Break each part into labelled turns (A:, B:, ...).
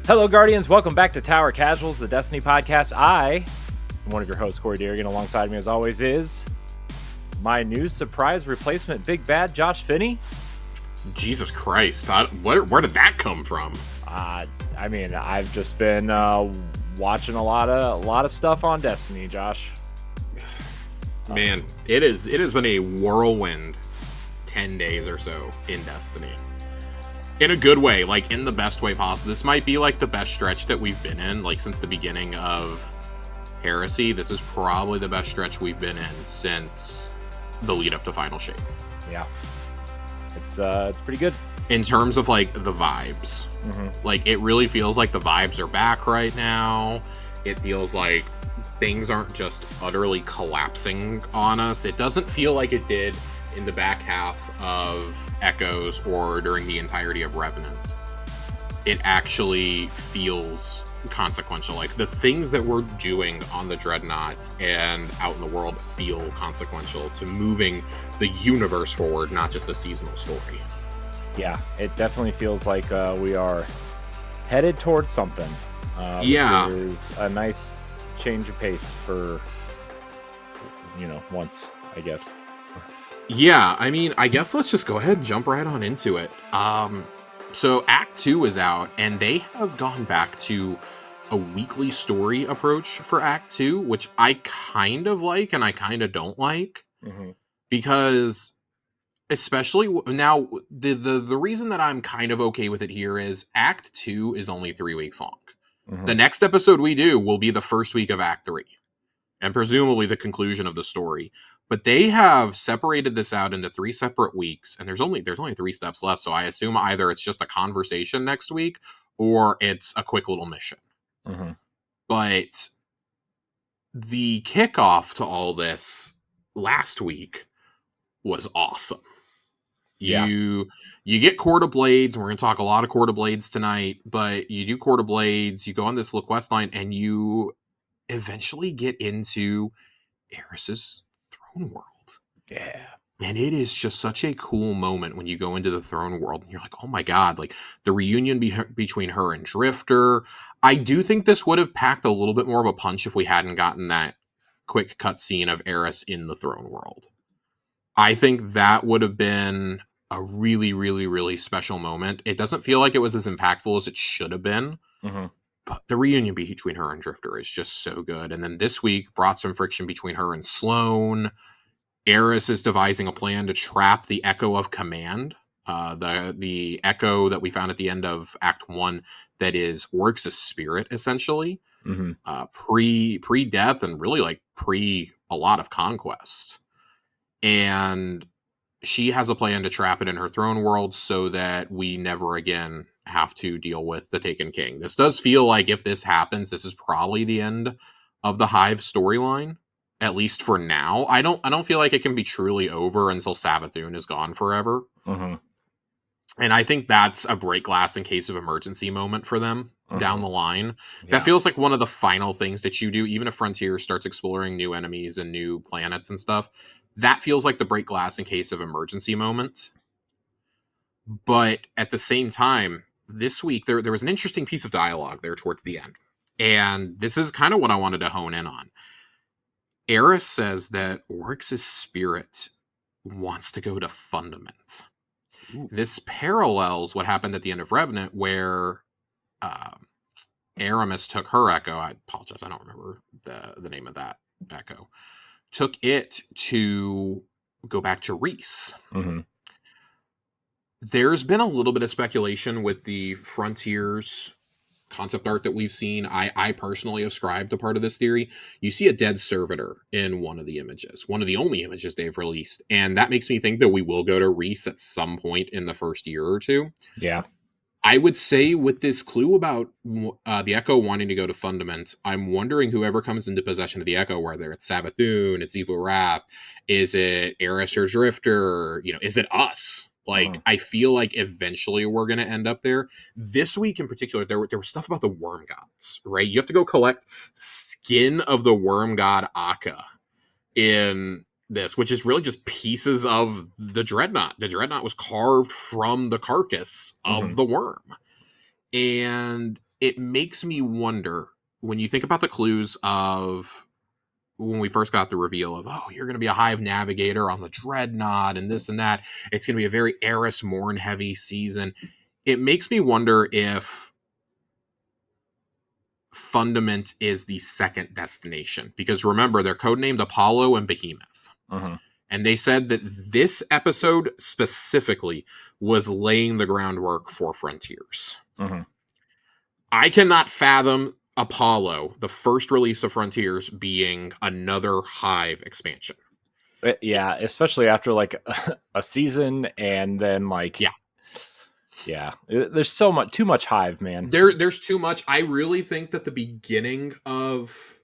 A: Hello, Guardians. Welcome back to Tower Casuals, the Destiny podcast. I am one of your hosts, Corey Deerigan. Alongside me, as always, is my new surprise replacement, Big Bad Josh Finney.
B: Jesus Christ. Where did that come from?
A: I've just been watching a lot of stuff on Destiny, Josh.
B: Man, it has been a whirlwind 10 days or so in Destiny. In a good way, like in the best way possible. This might be like the best stretch that we've been in, like since the beginning of Heresy. This is probably the best stretch we've been in since the lead up to Final Shape.
A: Yeah. It's pretty good.
B: In terms of like the vibes. Like it really feels like the vibes are back right now. It feels like things aren't just utterly collapsing on us. It doesn't feel like it did in the back half of Echoes or during the entirety of Revenant. It actually feels consequential. Like the things that we're doing on the Dreadnought and out in the world feel consequential to moving the universe forward, not just a seasonal story.
A: Yeah, it definitely feels like we are headed towards something.
B: Yeah.
A: It is a nice change of pace for, once, I guess.
B: Yeah, I mean, I guess let's just go ahead and jump right on into it. So Act 2 is out, and they have gone back to a weekly story approach for Act 2, which I kind of like and I kind of don't like. Because, especially now, the reason that I'm kind of okay with it here is Act 2 is only 3 weeks long. The next episode we do will be the first week of Act 3, and presumably the conclusion of the story. But they have separated this out into 3 separate weeks, and there's only 3 steps left, so I assume either it's just a conversation next week, or it's a quick little mission. But the kickoff to all this last week was awesome.
A: Yeah.
B: You get Court of Blades, and we're going to talk a lot of Court of Blades tonight, but you do Court of Blades, you go on this little quest line, and you eventually get into Eris's throne world.
A: Yeah.
B: And it is just such a cool moment when you go into the throne world and you're like, oh my god, like the reunion between her and Drifter. I do think this would have packed a little bit more of a punch if we hadn't gotten that quick cutscene of Eris in the throne world. I think that would have been a really, really, really special moment. It doesn't feel like it was as impactful as it should have been. But the reunion between her and Drifter is just so good. And then this week brought some friction between her and Sloane. Eris is devising a plan to trap the Echo of Command. The Echo that we found at the end of Act 1 that is Oryx's spirit, essentially. Pre-death and really like pre a lot of conquest. And she has a plan to trap it in her throne world so that we never again have to deal with the Taken King. This does feel like if this happens, this is probably the end of the Hive storyline, at least for now. I don't feel like it can be truly over until Savathun is gone forever. And I think that's a break glass in case of emergency moment for them down the line. Yeah. That feels like one of the final things that you do, even if Frontier starts exploring new enemies and new planets and stuff. That feels like the break glass in case of emergency moments. But at the same time, this week, there was an interesting piece of dialogue there towards the end. And this is kind of what I wanted to hone in on. Eris says that Oryx's spirit wants to go to Fundament. Ooh. This parallels what happened at the end of Revenant, where Aramis took her Echo. I apologize, I don't remember the name of that Echo. Took it to go back to Reese. There's been a little bit of speculation with the Frontiers concept art that we've seen. I personally ascribe to part of this theory. You see a dead servitor in one of the images, one of the only images they've released. And that makes me think that we will go to Reese at some point in the first year or two. Yeah. I would say with this clue about the Echo wanting to go to Fundament, I'm wondering whoever comes into possession of the Echo, whether it's Savathun, it's Evil Wrath, is it Eris or Drifter, is it us? Like, I feel like eventually we're going to end up there. This week in particular, there was stuff about the Worm Gods, right? You have to go collect skin of the Worm God Akka in this, which is really just pieces of the Dreadnought. The Dreadnought was carved from the carcass of the worm. And it makes me wonder, when you think about the clues of when we first got the reveal of, oh, you're going to be a Hive navigator on the Dreadnought and this and that. It's going to be a very Eris Morn heavy season. It makes me wonder if Fundament is the second destination, because remember, they're codenamed Apollo and Behemoth.
A: Mm-hmm.
B: And they said that this episode specifically was laying the groundwork for Frontiers.
A: Mm-hmm.
B: I cannot fathom Apollo, the first release of Frontiers, being another Hive expansion.
A: Yeah, especially after like a season, and then like yeah, there's too much Hive, man.
B: There's too much. I really think that the beginning of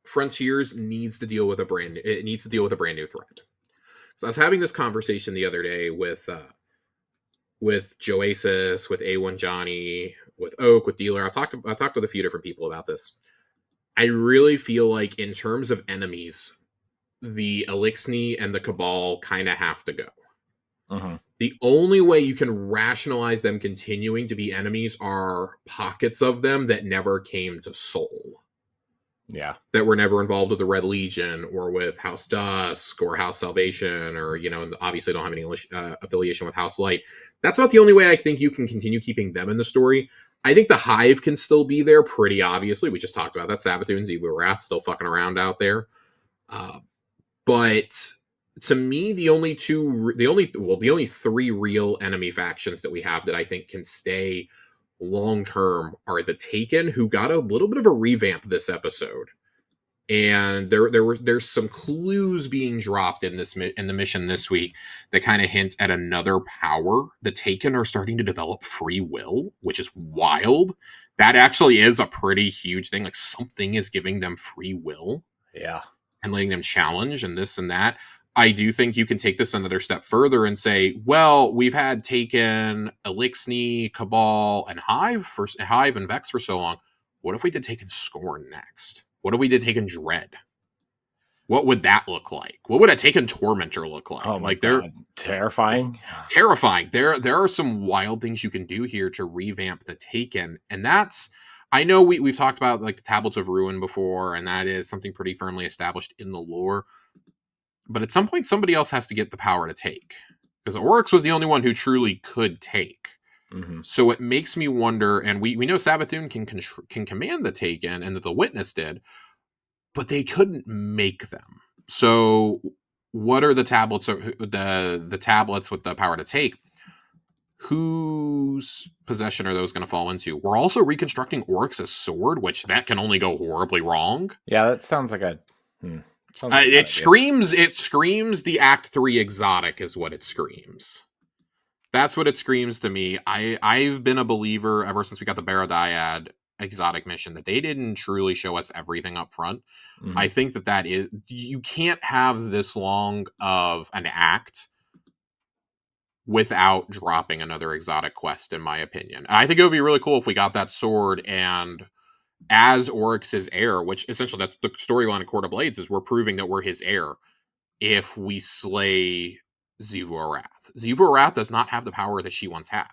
B: Frontiers needs to deal with a brand new threat. So I was having this conversation the other day with Joasis, with A1 Johnny, with Oak, with Dealer. I talked with a few different people about this. I really feel like in terms of enemies, the Elixni and the Cabal kind of have to go.
A: Mm-hmm.
B: The only way you can rationalize them continuing to be enemies are pockets of them that never came to Soul.
A: Yeah.
B: That were never involved with the Red Legion or with House Dusk or House Salvation, or, you know, obviously don't have any affiliation with House Light. That's about the only way I think you can continue keeping them in the story. I think the Hive can still be there pretty obviously. We just talked about that. Savathun and Xivu Arath still fucking around out there. But to me, the only three real enemy factions that we have that I think can stay long term are the Taken, who got a little bit of a revamp this episode, and there's some clues being dropped in the mission this week that kind of hint at another power. The Taken are starting to develop free will, which is wild. That actually is a pretty huge thing. Like, something is giving them free will,
A: yeah,
B: and letting them challenge and this and that. I do think you can take this another step further and say, well, we've had Taken, Elixni, Cabal, and Hive and Vex for so long. What if we did Taken Scorn next? What if we did Taken Dread? What would that look like? What would a Taken Tormentor look like?
A: Oh my God. Terrifying.
B: Terrifying. There are some wild things you can do here to revamp the Taken, and that's, I know we've talked about like the Tablets of Ruin before, and that is something pretty firmly established in the lore. But at some point, somebody else has to get the power to take, because Oryx was the only one who truly could take.
A: Mm-hmm.
B: So it makes me wonder, and we know Savathun can command the Taken, and that the Witness did, but they couldn't make them. So what are the tablets? The tablets with the power to take? Whose possession are those going to fall into? We're also reconstructing Oryx's sword, which that can only go horribly wrong.
A: Yeah, that sounds like a.
B: It screams the Act 3 exotic is what it screams. That's what it screams to me. I've been a believer ever since we got the Baradiad exotic mission that they didn't truly show us everything up front. Mm-hmm. I think that is, you can't have this long of an act without dropping another exotic quest, in my opinion. And I think it would be really cool if we got that sword, and as Oryx's heir, which essentially that's the storyline of Court of Blades, is we're proving that we're his heir if we slay Xivu Arath. Xivu Arath does not have the power that she once had.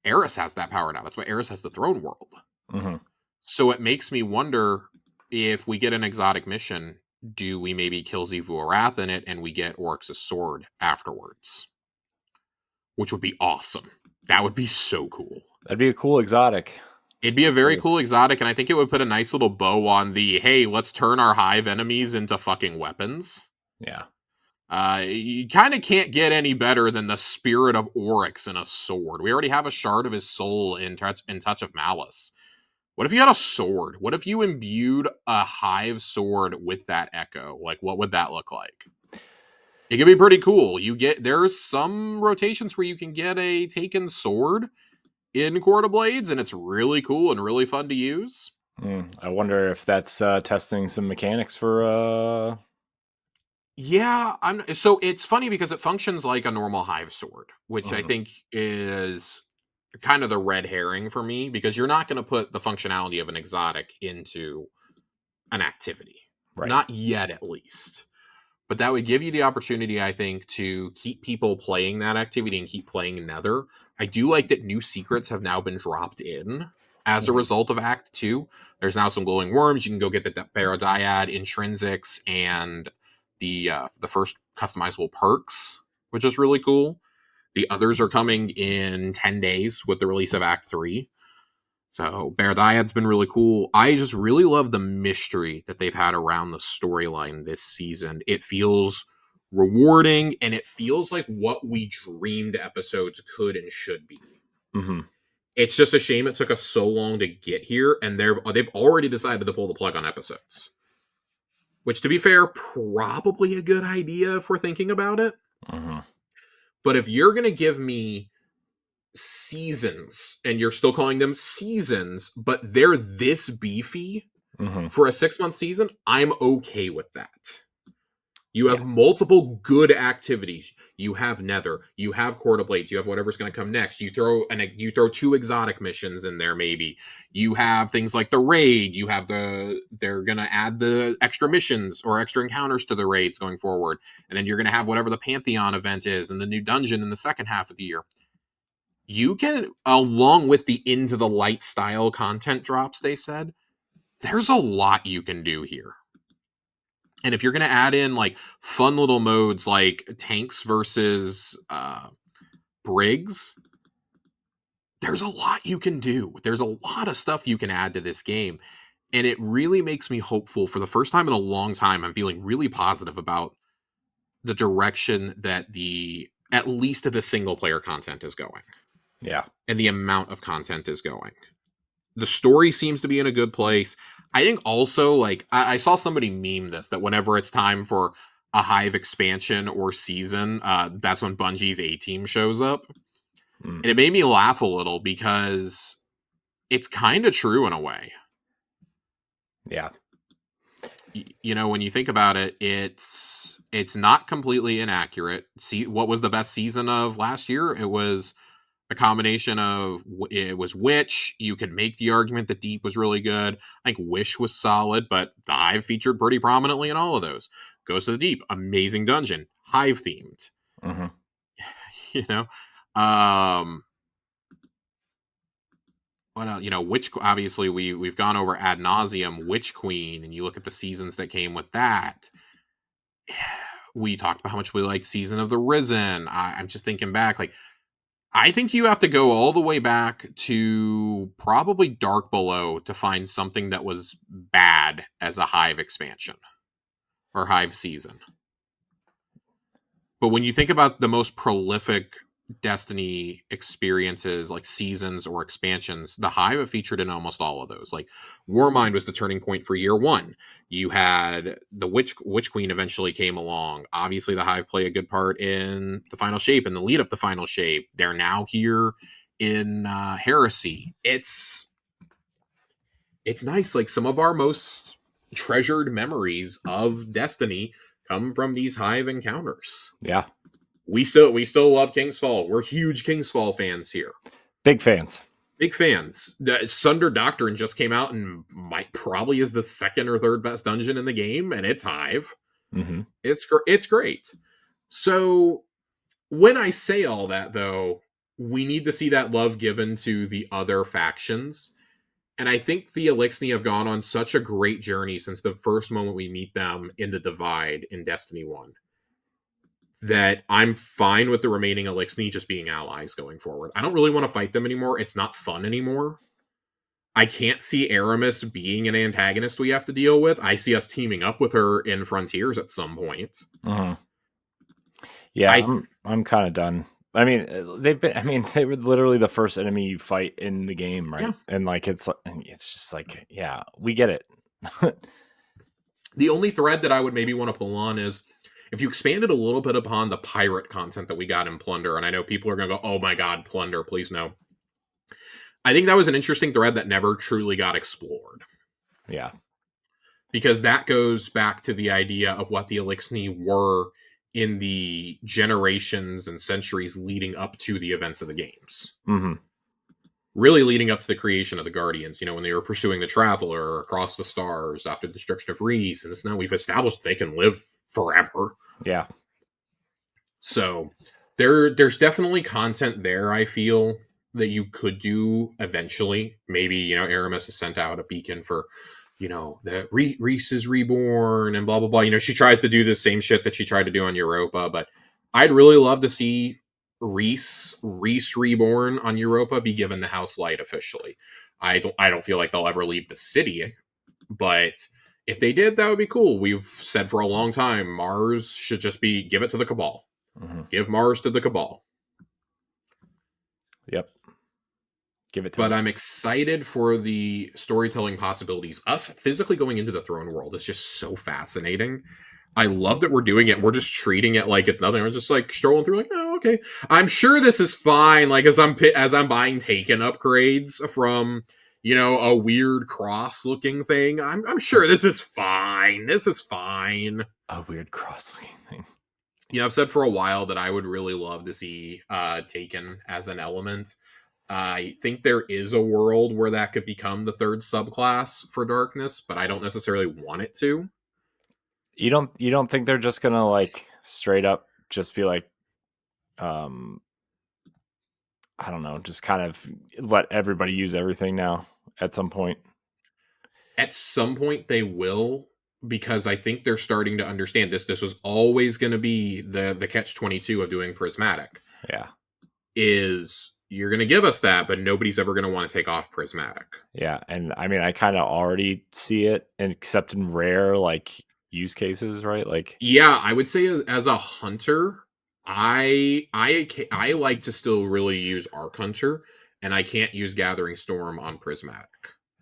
B: Eris has that power now. That's why Eris has the throne world.
A: Mm-hmm.
B: So it makes me wonder, if we get an exotic mission, do we maybe kill Xivu Arath in it and we get Oryx's sword afterwards? Which would be awesome. That would be so cool.
A: That'd be a cool exotic.
B: It'd be a very cool exotic, and I think it would put a nice little bow on the, hey, let's turn our Hive enemies into fucking weapons.
A: Yeah.
B: You kind of can't get any better than the spirit of Oryx in a sword. We already have a shard of his soul in Touch of Malice. What if you had a sword? What if you imbued a Hive sword with that echo? Like, what would that look like? It could be pretty cool. There's some rotations where you can get a Taken sword in Court of Blades, and it's really cool and really fun to use.
A: I wonder if that's testing some mechanics for...
B: Yeah, so it's funny because it functions like a normal Hive sword, which I think is kind of the red herring for me, because you're not going to put the functionality of an exotic into an activity. Right. Not yet, at least. But that would give you the opportunity, I think, to keep people playing that activity and keep playing Nether. I do like that new secrets have now been dropped in as a result of Act 2. There's now some glowing worms. You can go get the Barodiad intrinsics and the first customizable perks, which is really cool. The others are coming in 10 days with the release of Act 3. So Barodiad's been really cool. I just really love the mystery that they've had around the storyline this season. It feels rewarding, and it feels like what we dreamed episodes could and should be.
A: Mm-hmm.
B: It's just a shame it took us so long to get here, and they've already decided to pull the plug on episodes. Which, to be fair, probably a good idea if we're thinking about it.
A: Mm-hmm.
B: But if you're going to give me seasons, and you're still calling them seasons, but they're this beefy for a 6-month season, I'm okay with that. You have multiple good activities. You have Nether. You have Court of Blades. You have whatever's going to come next. You throw 2 exotic missions in there, maybe. You have things like the raid. You have they're going to add the extra missions or extra encounters to the raids going forward. And then you're going to have whatever the Pantheon event is and the new dungeon in the second half of the year. You can, along with the Into the Light style content drops, they said, there's a lot you can do here. And if you're going to add in like fun little modes like tanks versus brigs, there's a lot you can do. There's a lot of stuff you can add to this game. And it really makes me hopeful. For the first time in a long time, I'm feeling really positive about the direction that at least the single player content is going.
A: Yeah.
B: And the amount of content is going. The story seems to be in a good place. I think also, like, I saw somebody meme this, that whenever it's time for a Hive expansion or season, that's when Bungie's A-Team shows up. And it made me laugh a little because it's kind of true in a way.
A: Yeah.
B: You know, when you think about it, it's not completely inaccurate. See, what was the best season of last year? It was a combination of, it was Witch. You could make the argument that Deep was really good. I think Wish was solid, but the Hive featured pretty prominently in all of those. Goes to the Deep, amazing dungeon, Hive themed.
A: Mm-hmm.
B: You know, what else? You know, Witch. Obviously, we've gone over ad nauseum Witch Queen, and you look at the seasons that came with that. We talked about how much we liked Season of the Risen. I'm just thinking back, like, I think you have to go all the way back to probably Dark Below to find something that was bad as a Hive expansion or Hive season. But when you think about the most prolific Destiny experiences, like seasons or expansions, the Hive have featured in almost all of those. Like Warmind was the turning point for year 1. You had the Witch Queen eventually came along. Obviously, the Hive play a good part in the Final Shape and the lead up to Final Shape. They're now here in Heresy. It's nice. Like, some of our most treasured memories of Destiny come from these Hive encounters.
A: Yeah.
B: We still love Kingsfall. We're huge Kingsfall fans here.
A: Big fans.
B: Big fans. The Sunder Doctrine just came out and probably is the second or third best dungeon in the game, and it's Hive.
A: Mm-hmm.
B: It's great. So when I say all that, though, we need to see that love given to the other factions. And I think the Elixni have gone on such a great journey since the first moment we meet them in the Divide in Destiny 1. That I'm fine with the remaining Elixni just being allies going forward. I don't really want to fight them anymore. It's not fun anymore. I can't see Aramis being an antagonist we have to deal with. I see us teaming up with her in Frontiers at some point.
A: Mm-hmm. Yeah, I'm kind of done. I mean, they were literally the first enemy you fight in the game, right? Yeah. And like, it's just like, yeah, we get it.
B: The only thread that I would maybe want to pull on is, if you expanded a little bit upon the pirate content that we got in Plunder, and I know people are going to go, oh my god, Plunder, please no. I think that was an interesting thread that never truly got explored.
A: Yeah.
B: Because that goes back to the idea of what the Elixni were in the generations and centuries leading up to the events of the games.
A: Mm-hmm.
B: Really leading up to the creation of the Guardians, when they were pursuing the Traveler across the stars after the destruction of Reese, and now we've established they can live forever.
A: Yeah.
B: So there's definitely content there, I feel. that you could do eventually. Maybe, you know, Aramis has sent out a beacon for, you know, the Reese is reborn and blah, blah, blah. You know, she tries to do the same shit that she tried to do on Europa, but I'd really love to see Reese reborn on Europa be given the house light officially. I don't feel like they'll ever leave the city, but if they did, that would be cool. We've said for a long time Mars should just be give it to the Cabal.
A: Mm-hmm.
B: Give Mars to the Cabal.
A: Yep. Give it to
B: But
A: them.
B: I'm excited for the storytelling possibilities. Us physically going into the throne world is just so fascinating. I love that we're doing it. We're just treating it like it's nothing. We're just like strolling through, like, oh, okay. I'm sure this is fine. Like as I'm buying Taken upgrades from, you know, a weird cross looking thing. I'm sure this is fine. This is fine.
A: A weird cross looking thing.
B: You know, I've said for a while that I would really love to see Taken as an element. I think there is a world where that could become the third subclass for Darkness, but I don't necessarily want it to.
A: You don't think they're just gonna like straight up just be like, I don't know, just kind of let everybody use everything now at some point?
B: At some point they will, because I think they're starting to understand this. This was always going to be the catch-22 of doing Prismatic.
A: Yeah.
B: Is you're going to give us that, but nobody's ever going to want to take off Prismatic.
A: Yeah, and I mean, I kind of already see it, except in rare like use cases, right? Like,
B: yeah, I would say as a hunter, I like to still really use Arc Hunter, and I can't use Gathering Storm on Prismatic.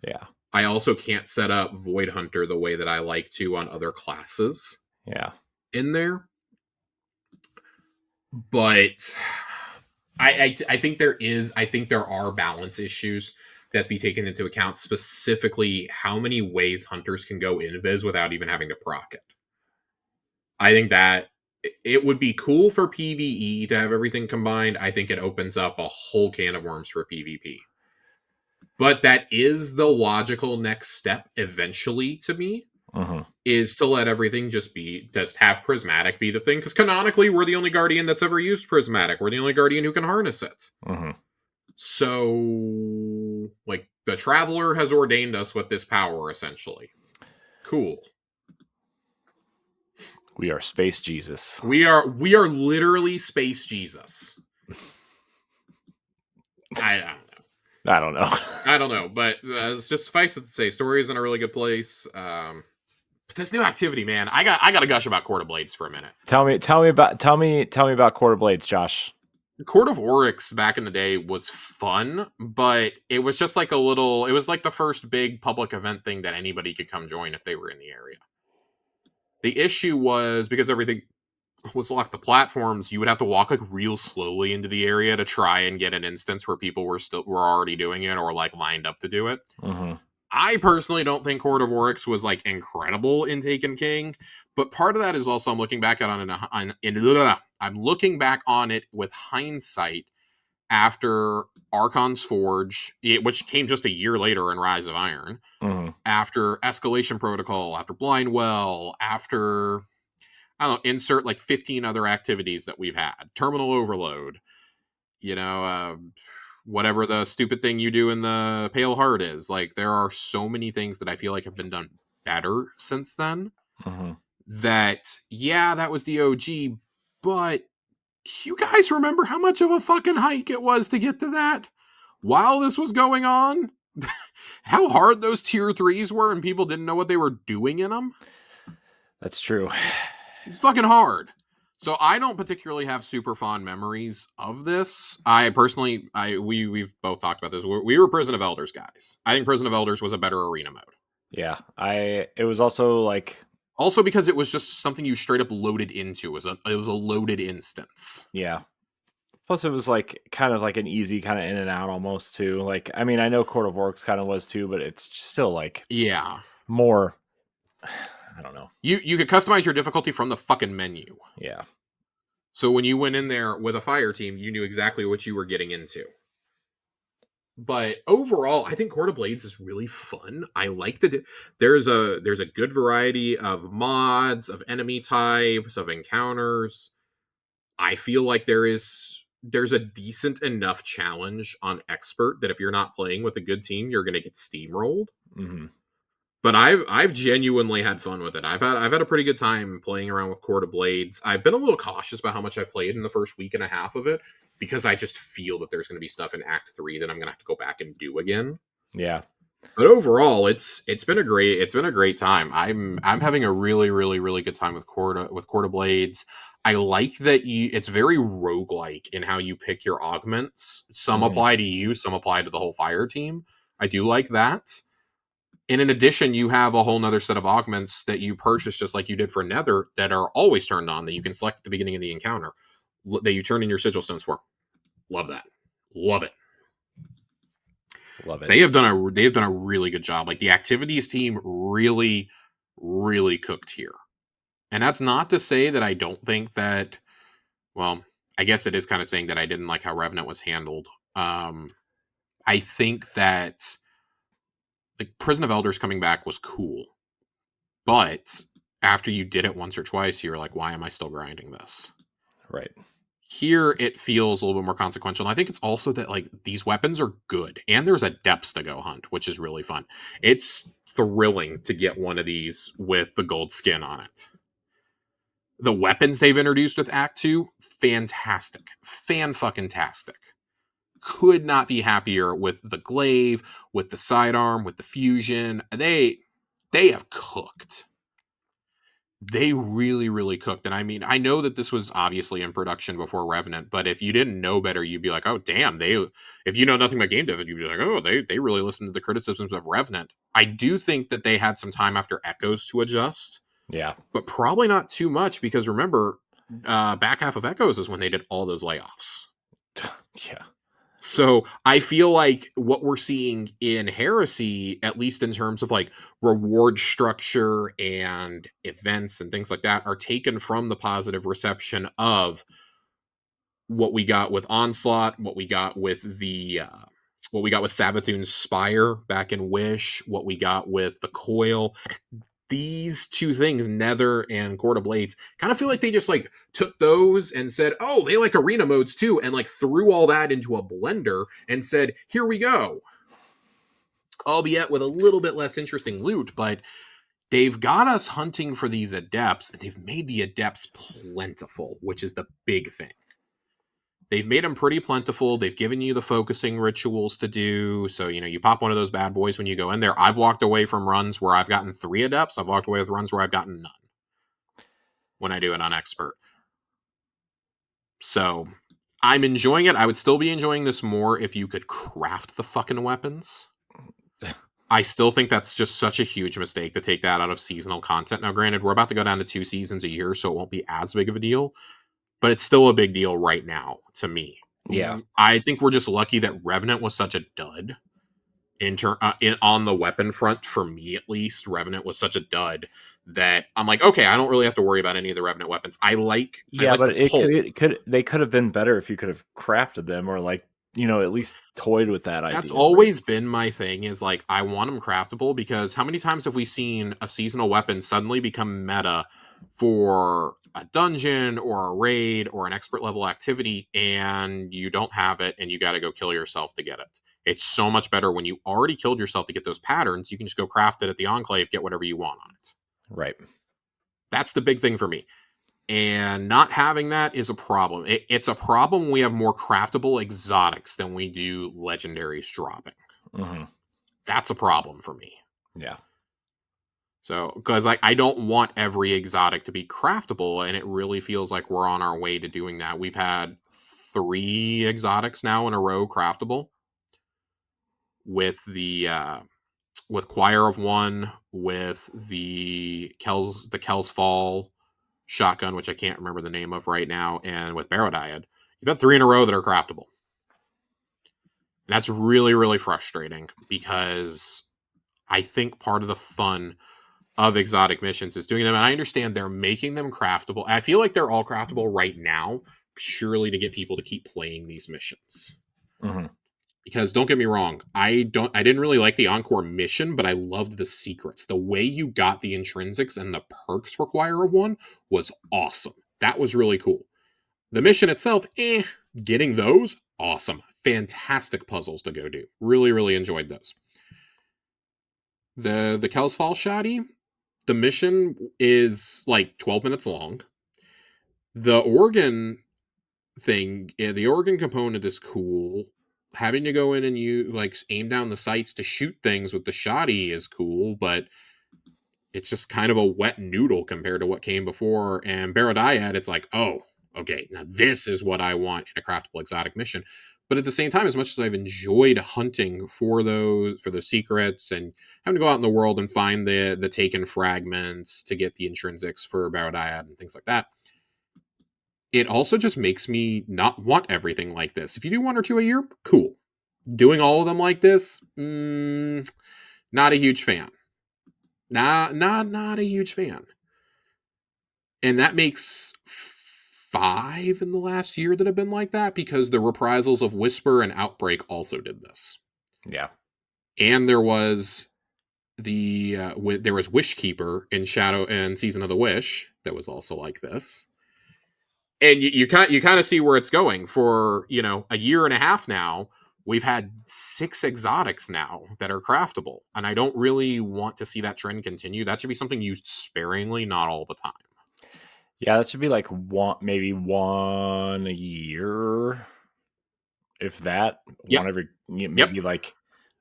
A: Yeah.
B: I also can't set up Void Hunter the way that I like to on other classes.
A: Yeah.
B: In there. But I think there are balance issues that be taken into account, specifically how many ways hunters can go invis without even having to proc it. I think that it would be cool for PvE to have everything combined. I think it opens up a whole can of worms for PvP. But that is the logical next step eventually to me.
A: Mm-hmm.
B: Is to let everything just have Prismatic be the thing. Because canonically, we're the only Guardian that's ever used Prismatic. We're the only Guardian who can harness it.
A: Mm-hmm.
B: So, like, the Traveler has ordained us with this power, essentially. Cool.
A: We are Space Jesus.
B: We are literally Space Jesus. I don't know. I don't know, but it's just suffice it to say, story is in a really good place. But this new activity, man, I got to gush about Court of Blades for a minute.
A: Tell me about Court of Blades, Josh.
B: Court of Oryx back in the day was fun, but it was just like it was like the first big public event thing that anybody could come join if they were in the area. The issue was because everything was locked to platforms, you would have to walk like real slowly into the area to try and get an instance where people were already doing it or like lined up to do it.
A: Mm-hmm.
B: I personally don't think Court of Oryx was like incredible in Taken King, but part of that is also I'm looking back I'm looking back on it with hindsight after Archon's Forge, which came just a year later in Rise of Iron,
A: Mm-hmm.
B: after Escalation Protocol, after Blindwell, after I don't know, insert like 15 other activities that we've had, Terminal Overload, you know, whatever the stupid thing you do in the Pale Heart is. Like, there are so many things that I feel like have been done better since then.
A: Mm-hmm.
B: That, yeah, that was the OG, but you guys remember how much of a fucking hike it was to get to that? While this was going on? How hard those tier 3s were and people didn't know what they were doing in them?
A: That's true.
B: It's fucking hard. So I don't particularly have super fond memories of this. I personally, we've both talked about this. We were Prison of Elders guys. I think Prison of Elders was a better arena mode.
A: Yeah, it was also like
B: also because it was just something you straight up loaded into. It was a loaded instance.
A: Yeah. Plus, it was like kind of like an easy kind of in and out almost too. Like, I mean, I know Court of Oryx kind of was too, but it's still like more. I don't know.
B: You could customize your difficulty from the fucking menu.
A: Yeah.
B: So when you went in there with a fire team, you knew exactly what you were getting into. But overall, I think Court of Blades is really fun. I like there's a good variety of mods, of enemy types, of encounters. I feel like there is there's a decent enough challenge on expert that if you're not playing with a good team, you're going to get steamrolled.
A: Mm-hmm.
B: But I've genuinely had fun with it. I've had a pretty good time playing around with Court of Blades. I've been a little cautious about how much I played in the first week and a half of it because I just feel that there's going to be stuff in Act 3 that I'm going to have to go back and do again.
A: Yeah.
B: But overall, it's been a great time. I'm having a really good time with Court of Blades. I like that it's very roguelike in how you pick your augments. Some
A: Mm-hmm.
B: apply to you, some apply to the whole fire team. I do like that. And in addition, you have a whole nother set of augments that you purchase just like you did for Nether that are always turned on that you can select at the beginning of the encounter that you turn in your sigil stones for. Love that. Love it.
A: Love it.
B: They have done a really good job. Like the activities team really cooked here. And that's not to say that I don't think that, well, I guess it is kind of saying that I didn't like how Revenant was handled. I think that like Prison of Elders coming back was cool. But after you did it once or twice, you're like, why am I still grinding this?
A: Right.
B: Here, it feels a little bit more consequential. And I think it's also that like these weapons are good, and there's a depths to go hunt, which is really fun. It's thrilling to get one of these with the gold skin on it. The weapons they've introduced with Act 2, fantastic. Fan-fucking-tastic. Could not be happier with the glaive, with the sidearm, with the fusion. They have cooked. They really cooked. And I mean, I know that this was obviously in production before Revenant, but if you didn't know better, you'd be like, oh damn, if you know nothing about game dev, you'd be like, oh, they really listened to the criticisms of Revenant. I do think that they had some time after Echoes to adjust.
A: Yeah.
B: But probably not too much because remember, back half of Echoes is when they did all those layoffs.
A: Yeah.
B: So I feel like what we're seeing in Heresy, at least in terms of like reward structure and events and things like that, are taken from the positive reception of what we got with Onslaught, what we got with Savathun's Spire back in Wish, what we got with the Coil. These two things, Nether and Court of Blades, kind of feel like they just like took those and said, oh, they like arena modes too, and like threw all that into a blender and said, here we go. Albeit with a little bit less interesting loot, but they've got us hunting for these adepts, and they've made the adepts plentiful, which is the big thing. They've made them pretty plentiful. They've given you the focusing rituals to do. So, you pop one of those bad boys when you go in there. I've walked away from runs where I've gotten 3 adepts. I've walked away with runs where I've gotten none when I do it on expert. So, I'm enjoying it. I would still be enjoying this more if you could craft the fucking weapons. I still think that's just such a huge mistake to take that out of seasonal content. Now, granted, we're about to go down to 2 seasons a year, so it won't be as big of a deal. But it's still a big deal right now to me.
A: Yeah.
B: I think we're just lucky that Revenant was such a dud on the weapon front. For me, at least, Revenant was such a dud that I'm like, okay, I don't really have to worry about any of the Revenant weapons. But
A: they could have been better if you could have crafted them or like, at least toyed with that idea.
B: That's always been my thing is like, I want them craftable because how many times have we seen a seasonal weapon suddenly become meta for a dungeon or a raid or an expert level activity and you don't have it and you got to go kill yourself to get it. It's so much better when you already killed yourself to get those patterns. You can just go craft it at the Enclave, get whatever you want on it.
A: Right.
B: That's the big thing for me. And not having that is a problem. It's a problem when we have more craftable exotics than we do legendaries dropping.
A: Mm-hmm.
B: That's a problem for me.
A: Yeah.
B: So, because I don't want every exotic to be craftable, and it really feels like we're on our way to doing that. We've had 3 exotics now in a row craftable with with Choir of One, with the Kel's Fall shotgun, which I can't remember the name of right now, and with Barodiad. You've got 3 in a row that are craftable. And that's really frustrating because I think part of the fun of exotic missions is doing them, and I understand they're making them craftable. I feel like they're all craftable right now purely to get people to keep playing these missions.
A: Mm-hmm.
B: Because don't get me wrong, I didn't really like the Encore mission, but I loved the secrets. The way you got the intrinsics and the perks for Choir of One was awesome. That was really cool. The mission itself, Getting those, awesome. Fantastic puzzles to go do. Really, really enjoyed those. The Kells Fall shoddy, the mission is like 12 minutes long. The organ thing, yeah, the organ component is cool. Having to go in and you like aim down the sights to shoot things with the shoddy is cool, but it's just kind of a wet noodle compared to what came before. And Barodiad, it's like, oh, okay, now this is what I want in a craftable exotic mission. But at the same time, as much as I've enjoyed hunting for those secrets and having to go out in the world and find the taken fragments to get the intrinsics for Barodiad and things like that, it also just makes me not want everything like this. If you do one or two a year, cool. Doing all of them like this, not a huge fan. Not a huge fan. And that makes 5 in the last year that have been like that, because the reprisals of Whisper and Outbreak also did this.
A: Yeah.
B: And there was there was Wishkeeper in Shadow and Season of the Wish that was also like this. And you kind of see where it's going. For, a year and a half now, we've had 6 exotics now that are craftable, and I don't really want to see that trend continue. That should be something used sparingly, not all the time.
A: Yeah, that should be like maybe one a year, if that.
B: Yep.
A: One every, maybe like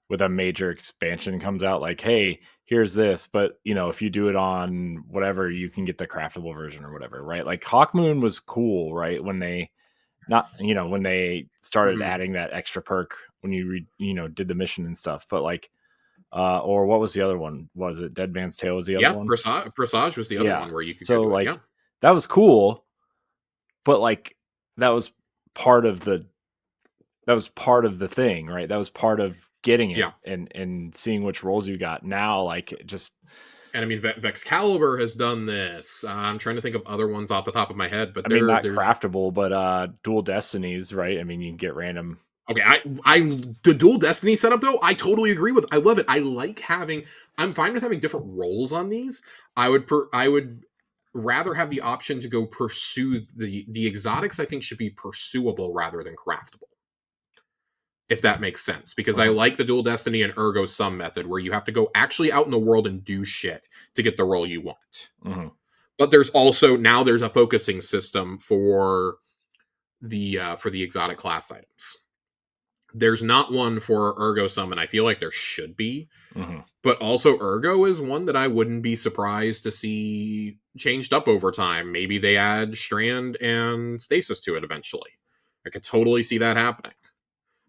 A: with a major expansion comes out, like, hey, here's this, but if you do it on whatever, you can get the craftable version or whatever, right? Like Hawkmoon was cool, right? When they when they started adding that extra perk when you did the mission and stuff, but like or what was the other one? Was it Dead Man's Tale was the other one?
B: Presage was the other one where you could
A: so like that was cool, but like that was part of the thing, right? That was part of getting it and seeing which rolls you got. Now, like, just.
B: And I mean, Vexcalibur has done this. I'm trying to think of other ones off the top of my head, but
A: not craftable, but Dual Destinies, right? I mean, you can get random.
B: Okay, the Dual Destiny setup though, I totally agree with. I love it. I'm fine with having different roles on these. I would rather have the option to go pursue the exotics. I think should be pursuable rather than craftable, if that makes sense, because I like the Dual Destiny and Ergo Sum method, where you have to go actually out in the world and do shit to get the role you want. But there's a focusing system for the exotic class items. There's not one for Ergo Sum, and I feel like there should be. But also Ergo is one that I wouldn't be surprised to see changed up over time. Maybe they add Strand and Stasis to it eventually. I could totally see that happening.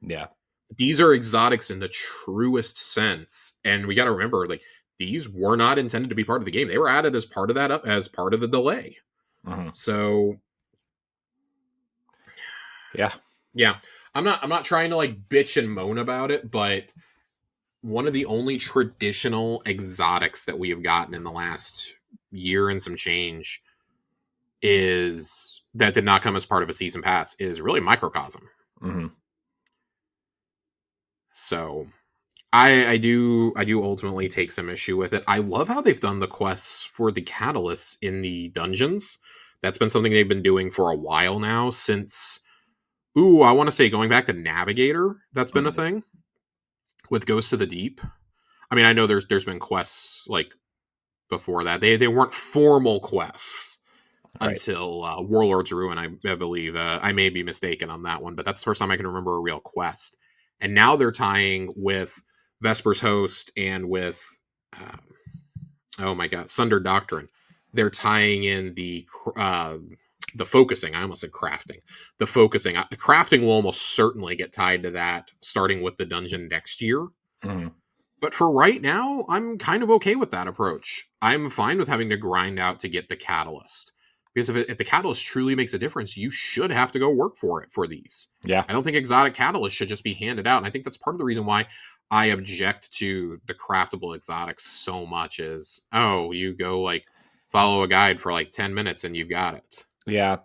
A: Yeah.
B: These are exotics in the truest sense. And we got to remember, like, these were not intended to be part of the game. They were added as part of as part of the delay. So yeah. I'm not trying to like bitch and moan about it, but one of the only traditional exotics that we have gotten in the last year and some change is that did not come as part of a season pass is really Microcosm. So I do ultimately take some issue with it. I love how they've done the quests for the catalysts in the dungeons. That's been something they've been doing for a while now, since I want to say going back to Navigator. That's been a thing with Ghosts of the Deep. I mean, I know there's been quests like before that. They weren't formal quests until Warlord's Ruin, I believe. I may be mistaken on that one, but that's the first time I can remember a real quest. And now they're tying with Vesper's Host and with Sunder Doctrine. They're tying in the focusing. I almost said crafting. The focusing. The crafting will almost certainly get tied to that, starting with the dungeon next year. But for right now, I'm kind of okay with that approach. I'm fine with having to grind out to get the catalyst. Because if the catalyst truly makes a difference, you should have to go work for it for these.
A: Yeah.
B: I don't think exotic catalyst should just be handed out. And I think that's part of the reason why I object to the craftable exotics so much is, you go like follow a guide for like 10 minutes and you've got it.
A: Yeah.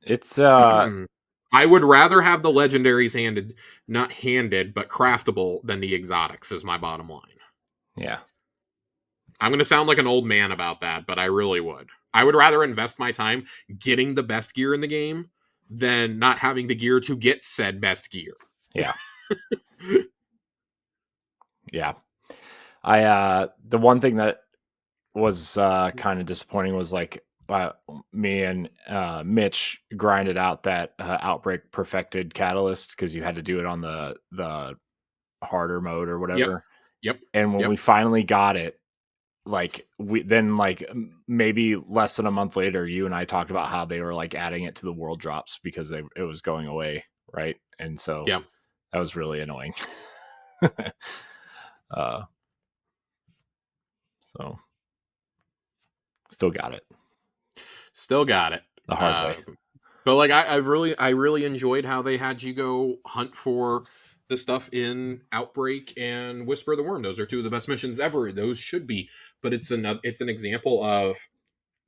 A: It's
B: I would rather have the legendaries not handed, but craftable than the exotics is my bottom line.
A: Yeah.
B: I'm going to sound like an old man about that, but I really would. I would rather invest my time getting the best gear in the game than not having the gear to get said best gear.
A: Yeah. Yeah. The one thing that was kind of disappointing was like me and Mitch grinded out that Outbreak perfected catalyst because you had to do it on the harder mode or whatever. And when we finally got it, like maybe less than a month later, you and I talked about how they were like adding it to the world drops because it was going away, right? And so that was really annoying. So still got it the hard way.
B: But like I really enjoyed how they had you go hunt for the stuff in Outbreak and Whisper of the Worm. Those are two of the best missions ever. Those should be, but it's an example of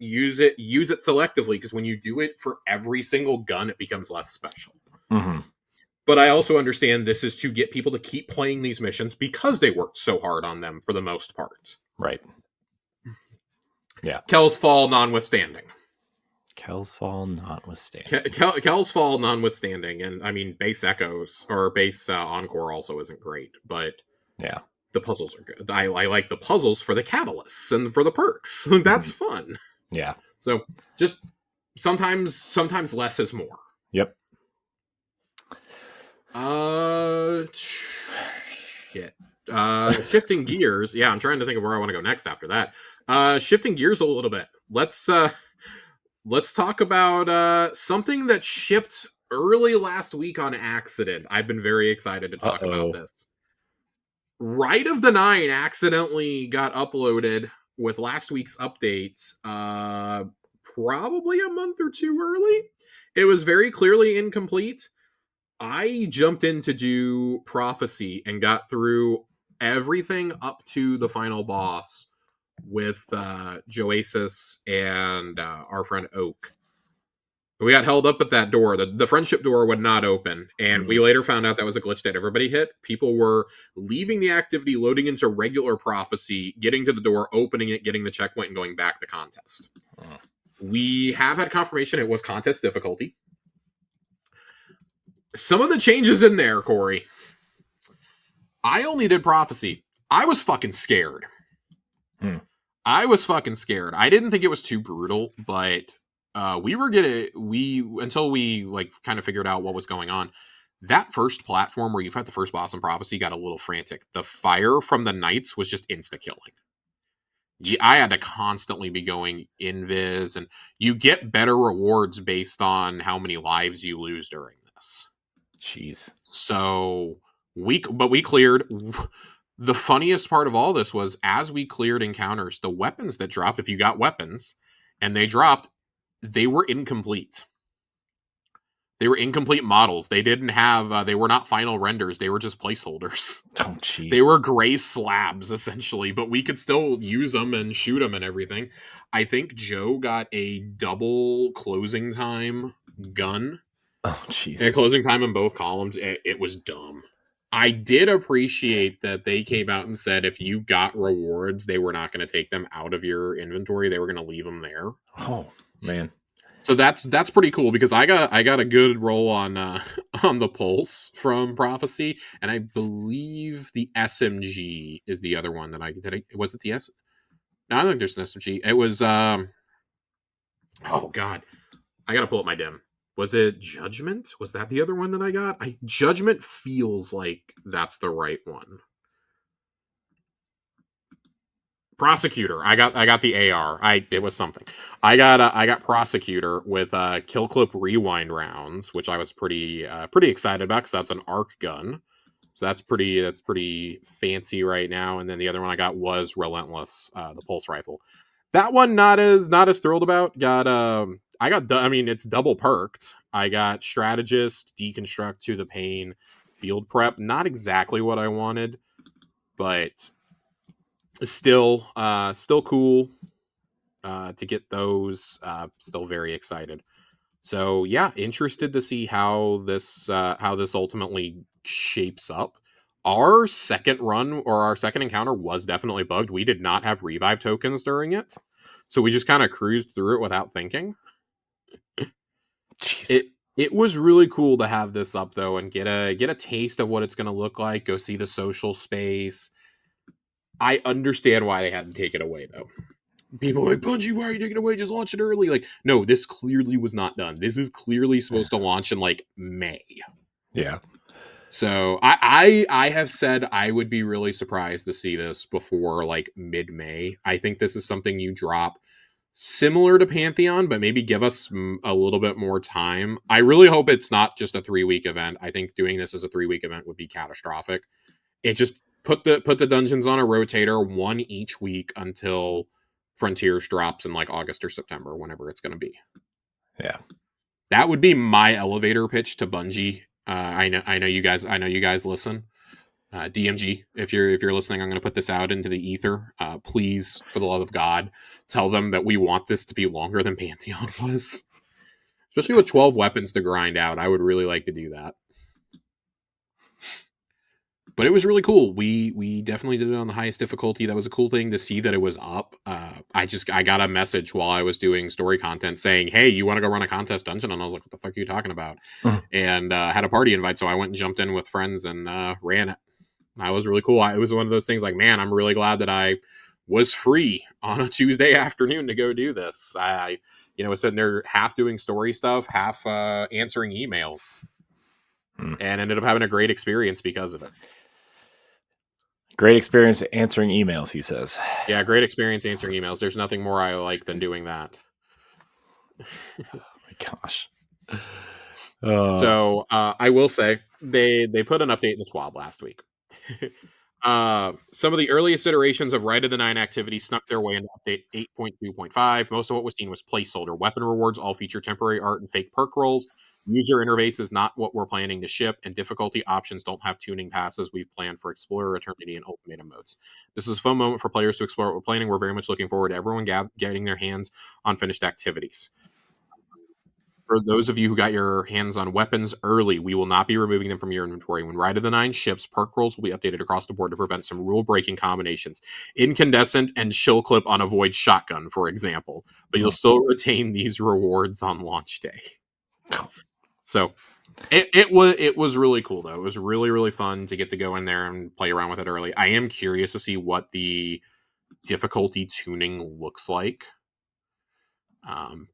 B: use it selectively, because when you do it for every single gun, it becomes less special.
A: Mm-hmm.
B: But I also understand this is to get people to keep playing these missions because they worked so hard on them for the most part.
A: Right. Yeah.
B: Kel's Fall notwithstanding.
A: Kell's Fall notwithstanding.
B: And I mean, base Echoes or base Encore also isn't great, but
A: yeah,
B: the puzzles are good. I like the puzzles for the catalysts and for the perks. That's fun.
A: Yeah.
B: So just sometimes less is more.
A: Yep.
B: Shit. Shifting gears. Yeah, I'm trying to think of where I want to go next after that. Shifting gears a little bit. Let's talk about something that shipped early last week on accident. I've been very excited to talk about this. Rite of the Nine accidentally got uploaded with last week's update, probably a month or two early. It was very clearly incomplete. I jumped in to do Prophecy and got through everything up to the final boss with Joasis and our friend Oak. We got held up at that door. The friendship door would not open, and we later found out that was a glitch that everybody hit. People were leaving the activity, loading into regular Prophecy, getting to the door, opening it, getting the checkpoint, and going back to contest. We have had confirmation it was contest difficulty. Some of the changes in there, Corey. I only did Prophecy. I was fucking scared. I didn't think it was too brutal, but until we like kind of figured out what was going on. That first platform where you fight the first boss in Prophecy got a little frantic. The fire from the knights was just insta-killing. I had to constantly be going invis, and you get better rewards based on how many lives you lose during this.
A: Jeez.
B: So we cleared. The funniest part of all this was as we cleared encounters, the weapons that dropped, if you got weapons and they dropped, they were incomplete. They were incomplete models. They didn't have, they were not final renders. They were just placeholders.
A: Oh, jeez.
B: They were gray slabs, essentially, but we could still use them and shoot them and everything. I think Joe got a double closing time gun.
A: Oh, jeez.
B: And closing time in both columns. It was dumb. I did appreciate that they came out and said if you got rewards, they were not going to take them out of your inventory. They were going to leave them there.
A: Oh, man.
B: So that's pretty cool, because I got a good roll on the pulse from Prophecy, and I believe the SMG is the other one that I was it the S? No, I think there's an SMG. It was oh god, I gotta pull up my dim. Was it Judgment? Was that the other one that I got? Judgment feels like that's the right one. Prosecutor. I got the AR. It was something. I got Prosecutor with kill clip rewind rounds, which I was pretty excited about, because that's an arc gun. So that's pretty fancy right now. And then the other one I got was Relentless, the pulse rifle. That one not as thrilled about. It's double perked. I got Strategist, Deconstruct, To the Pain, Field Prep. Not exactly what I wanted, but still cool to get those. Still very excited. So yeah, interested to see how this ultimately shapes up. Our second run, or our second encounter, was definitely bugged. We did not have revive tokens during it, so we just kind of cruised through it without thinking.
A: Jeez.
B: It was really cool to have this up though and get a taste of what it's going to look like. Go see the social space. I understand why they had to take it away though. People are like, Bungie, why are you taking it away? Just launch it early. Like, no, this clearly was not done. This is clearly supposed to launch in like May.
A: Yeah.
B: So I have said I would be really surprised to see this before like mid-May. I think this is something you drop similar to Pantheon, but maybe give us a little bit more time. I really hope it's not just a 3-week event. I think doing this as a 3-week event would be catastrophic. It just put the dungeons on a rotator, one each week until Frontiers drops in like August or September, whenever it's going to be.
A: Yeah.
B: That would be my elevator pitch to Bungie. I know you guys listen. DMG, if you're listening, I'm going to put this out into the ether. Please, for the love of God, tell them that we want this to be longer than Pantheon was. Especially with 12 weapons to grind out, I would really like to do that. But it was really cool. We definitely did it on the highest difficulty. That was a cool thing to see that it was up. I got a message while I was doing story content saying, "Hey, you want to go run a contest dungeon?" And I was like, "What the fuck are you talking about?" And had a party invite, so I went and jumped in with friends and ran it. That was really cool. It was one of those things like, man, I'm really glad that I was free on a Tuesday afternoon to go do this. I was sitting there half doing story stuff, half answering emails, and ended up having a great experience because of it.
A: Great experience answering emails, he says.
B: Yeah, great experience answering emails. There's nothing more I like than doing that.
A: Oh my gosh.
B: So I will say they put an update in the TWAB last week. Some of the earliest iterations of Rite of the Nine activity snuck their way into update 8.2.5. Most of what was seen was placeholder weapon rewards, all feature temporary art and fake perk rolls. User interface is not what we're planning to ship, and difficulty options don't have tuning passes we've planned for Explorer, Eternity, and Ultimatum modes. This is a fun moment for players to explore what we're planning. We're very much looking forward to everyone getting their hands on finished activities. For those of you who got your hands on weapons early, we will not be removing them from your inventory. When Rite of the Nine ships, perk rolls will be updated across the board to prevent some rule-breaking combinations. Incandescent and chill clip on a void shotgun, for example. But you'll still retain these rewards on launch day. So it was really cool, though. It was really, really fun to get to go in there and play around with it early. I am curious to see what the difficulty tuning looks like.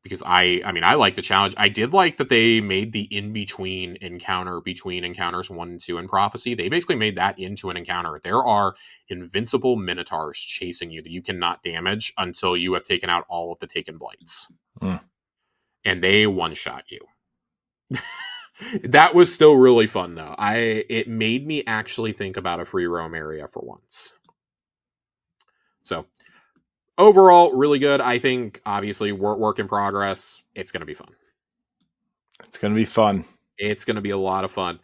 B: Because I like the challenge. I did like that they made the in-between encounter between encounters 1 and 2 in Prophecy. They basically made that into an encounter. There are invincible minotaurs chasing you that you cannot damage until you have taken out all of the taken blights. And they one-shot you. That was still really fun, though. It made me actually think about a free roam area for once. So overall, really good. I think, obviously, work in progress. It's going to be fun.
A: It's going to be fun.
B: It's going to be a lot of fun.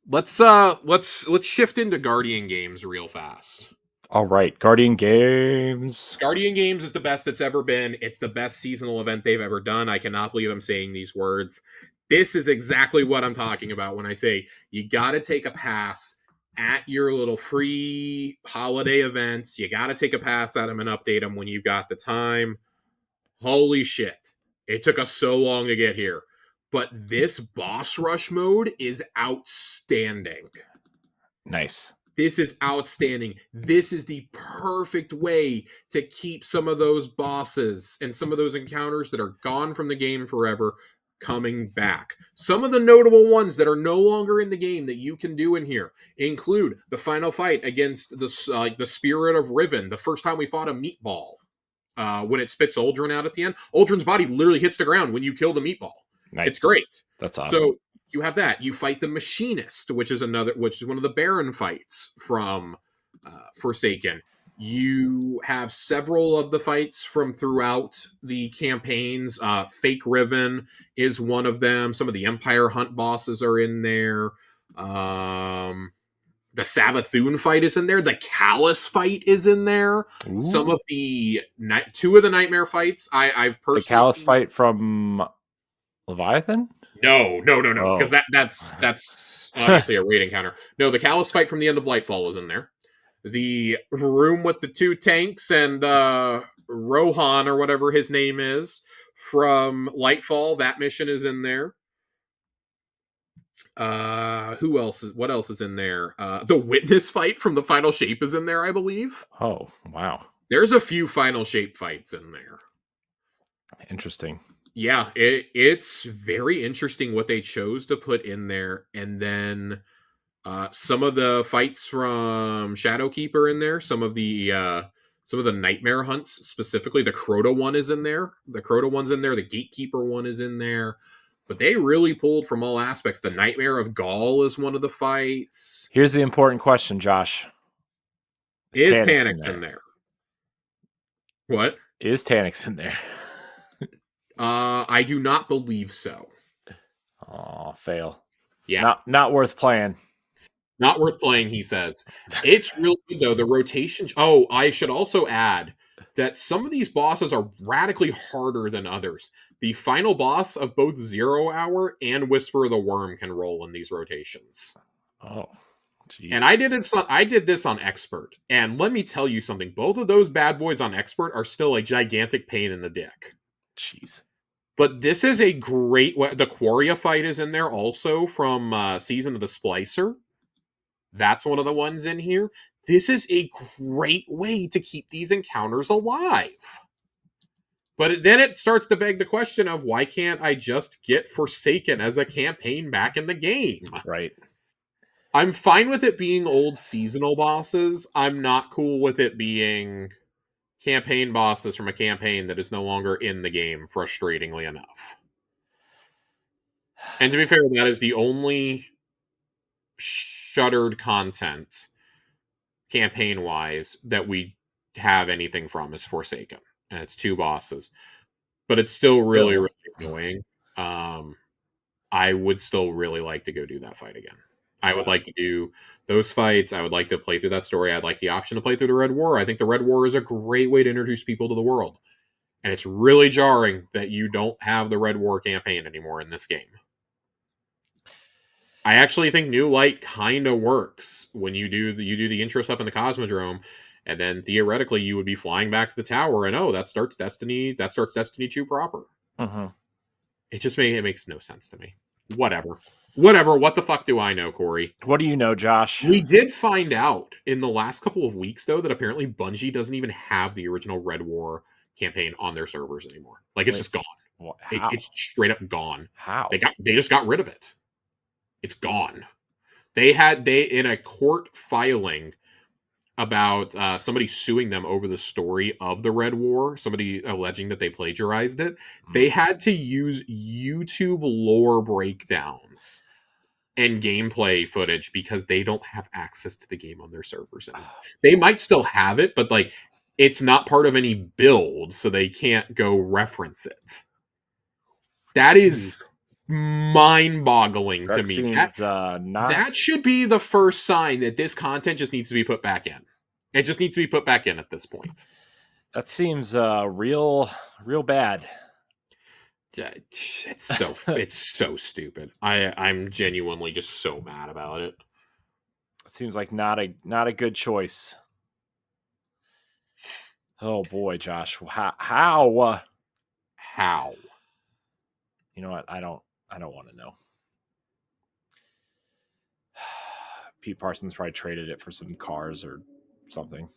B: Let's shift into Guardian games real fast.
A: All right, Guardian Games.
B: Guardian Games is the best it's ever been. It's the best seasonal event they've ever done. I cannot believe I'm saying these words. This is exactly what I'm talking about when I say you got to take a pass at your little free holiday events. You got to take a pass at them and update them when you've got the time. Holy shit. It took us so long to get here. But this boss rush mode is outstanding.
A: Nice.
B: This is outstanding. This is the perfect way to keep some of those bosses and some of those encounters that are gone from the game forever coming back. Some of the notable ones that are no longer in the game that you can do in here include the final fight against the Spirit of Riven, the first time we fought a meatball. When it spits Uldren out at the end, Uldren's body literally hits the ground when you kill the meatball.
A: Nice.
B: It's great.
A: That's awesome.
B: So you have that. You fight the Machinist, which is one of the Baron fights from Forsaken. You have several of the fights from throughout the campaigns. Fake Riven is one of them. Some of the Empire Hunt bosses are in there. The Savathun fight is in there. The Callus fight is in there. Ooh. Some of the 2 of the Nightmare fights I've personally
A: the Callus fight from Leviathan?
B: No, because that's obviously a raid encounter. No, the Callus fight from the End of Lightfall is in there. The room with the 2 tanks and Rohan or whatever his name is from Lightfall, that mission is in there. Who else is what else is in there? The witness fight from the Final Shape is in there, I believe.
A: Oh, wow.
B: There's a few Final Shape fights in there.
A: Interesting.
B: Yeah, it's very interesting what they chose to put in there. And then some of the fights from Shadowkeeper in there, some of the nightmare hunts, specifically the Crota one is in there. The Crota one's in there, the Gatekeeper one is in there. But they really pulled from all aspects. The Nightmare of Gaul is one of the fights.
A: Here's the important question, Josh.
B: Is
A: Taniks
B: Tanix in there? What?
A: Is Taniks in there?
B: I do not believe so.
A: Oh, fail.
B: Yeah.
A: Not worth playing.
B: Not worth playing, he says. It's really good, though. The rotation. Oh, I should also add that some of these bosses are radically harder than others. The final boss of both Zero Hour and Whisper of the Worm can roll in these rotations.
A: Oh, geez.
B: And I did this on Expert. And let me tell you something. Both of those bad boys on Expert are still a gigantic pain in the dick.
A: Jeez.
B: But this is a great... The Quaria fight is in there also from Season of the Splicer. That's one of the ones in here. This is a great way to keep these encounters alive. But then it starts to beg the question of, why can't I just get Forsaken as a campaign back in the game?
A: Right.
B: I'm fine with it being old seasonal bosses. I'm not cool with it being campaign bosses from a campaign that is no longer in the game, frustratingly enough. And to be fair, that is the only shuttered content campaign wise that we have anything from is Forsaken, and it's 2 bosses, but it's still really annoying. I would still really like to go do that fight again. I would like to do those fights. I would like to play through that story. I'd like the option to play through the Red War. I think the Red War is a great way to introduce people to the world, and it's really jarring that you don't have the Red War campaign anymore in this game. I actually think New Light kind of works when you do the intro stuff in the Cosmodrome, and then theoretically you would be flying back to the tower, and that starts Destiny 2 proper.
A: Mm-hmm.
B: It makes no sense to me. Whatever. What the fuck do I know, Corey?
A: What do you know, Josh?
B: We did find out in the last couple of weeks, though, that apparently Bungie doesn't even have the original Red War campaign on their servers anymore. Like, it's just gone.
A: Well,
B: It's straight up gone.
A: How?
B: They just got rid of it. It's gone. They in a court filing about somebody suing them over the story of the Red War, somebody alleging that they plagiarized it. They had to use YouTube lore breakdowns and gameplay footage because they don't have access to the game on their servers anymore. They might still have it, but like it's not part of any build, so they can't go reference it. That is mind-boggling to me. That should be the first sign that this content just needs to be put back in. It just needs to be put back in at this point.
A: That seems real bad.
B: Yeah, it's so stupid. I'm genuinely just so mad about it.
A: It seems like not a good choice. Oh boy, Josh, how? You know what? I don't want to know. Pete Parsons probably traded it for some cars or something.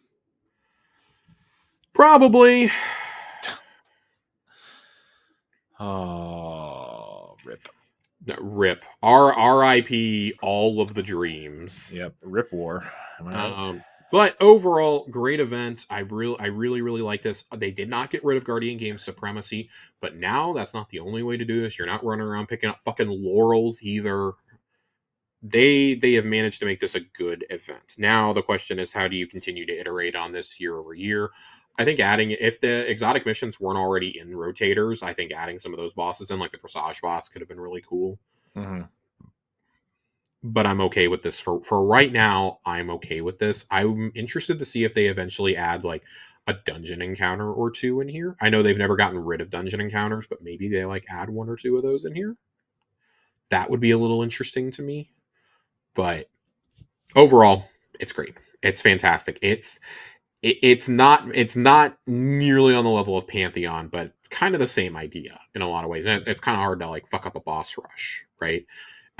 B: Probably.
A: Oh, rip.
B: Rip. R.I.P. all of the dreams.
A: Yep, Rip War.
B: But overall, great event. I really like this. They did not get rid of Guardian Games Supremacy, but now that's not the only way to do this. You're not running around picking up fucking laurels either. They have managed to make this a good event. Now the question is, how do you continue to iterate on this year over year? I think if the exotic missions weren't already in rotators, I think adding some of those bosses in, like the Presage boss, could have been really cool.
A: Mm-hmm.
B: But I'm okay with this for right now. I'm okay with this. I'm interested to see if they eventually add like a dungeon encounter or 2 in here. I know they've never gotten rid of dungeon encounters, but maybe they like add 1 or 2 of those in here. That would be a little interesting to me. But overall, it's great. It's fantastic. It's not nearly on the level of Pantheon, but it's kind of the same idea in a lot of ways. And it's kind of hard to like fuck up a boss rush, right?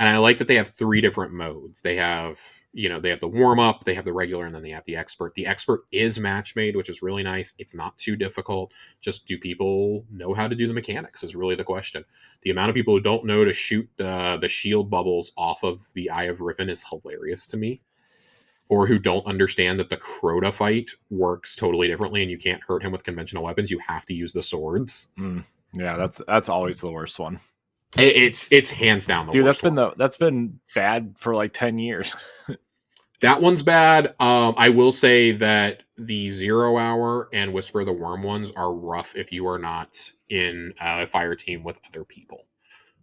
B: And I like that they have 3 different modes. They have, they have the warm up, they have the regular, and then they have the expert. The expert is match made, which is really nice. It's not too difficult. Just, do people know how to do the mechanics is really the question. The amount of people who don't know to shoot the shield bubbles off of the Eye of Riven is hilarious to me. Or who don't understand that the Crota fight works totally differently and you can't hurt him with conventional weapons. You have to use the swords.
A: Yeah, that's always the worst one.
B: It's hands down the worst.
A: That's been bad for like 10 years.
B: That one's bad. I will say that the 0 Hour and Whisper of the Worm ones are rough if you are not in a fire team with other people,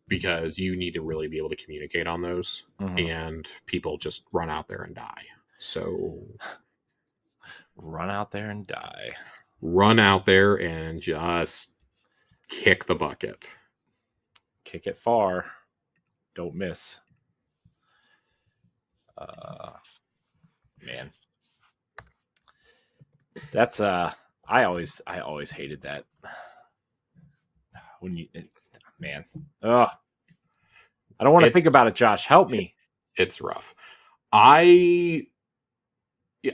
B: because you need to really be able to communicate on those, and people just run out there and die. So
A: run out there and die.
B: Run out there and just kick the bucket.
A: Kick it far. Don't miss. Man. That's I always hated that. When you man. I don't want to think about it, Josh. Help me.
B: It's rough.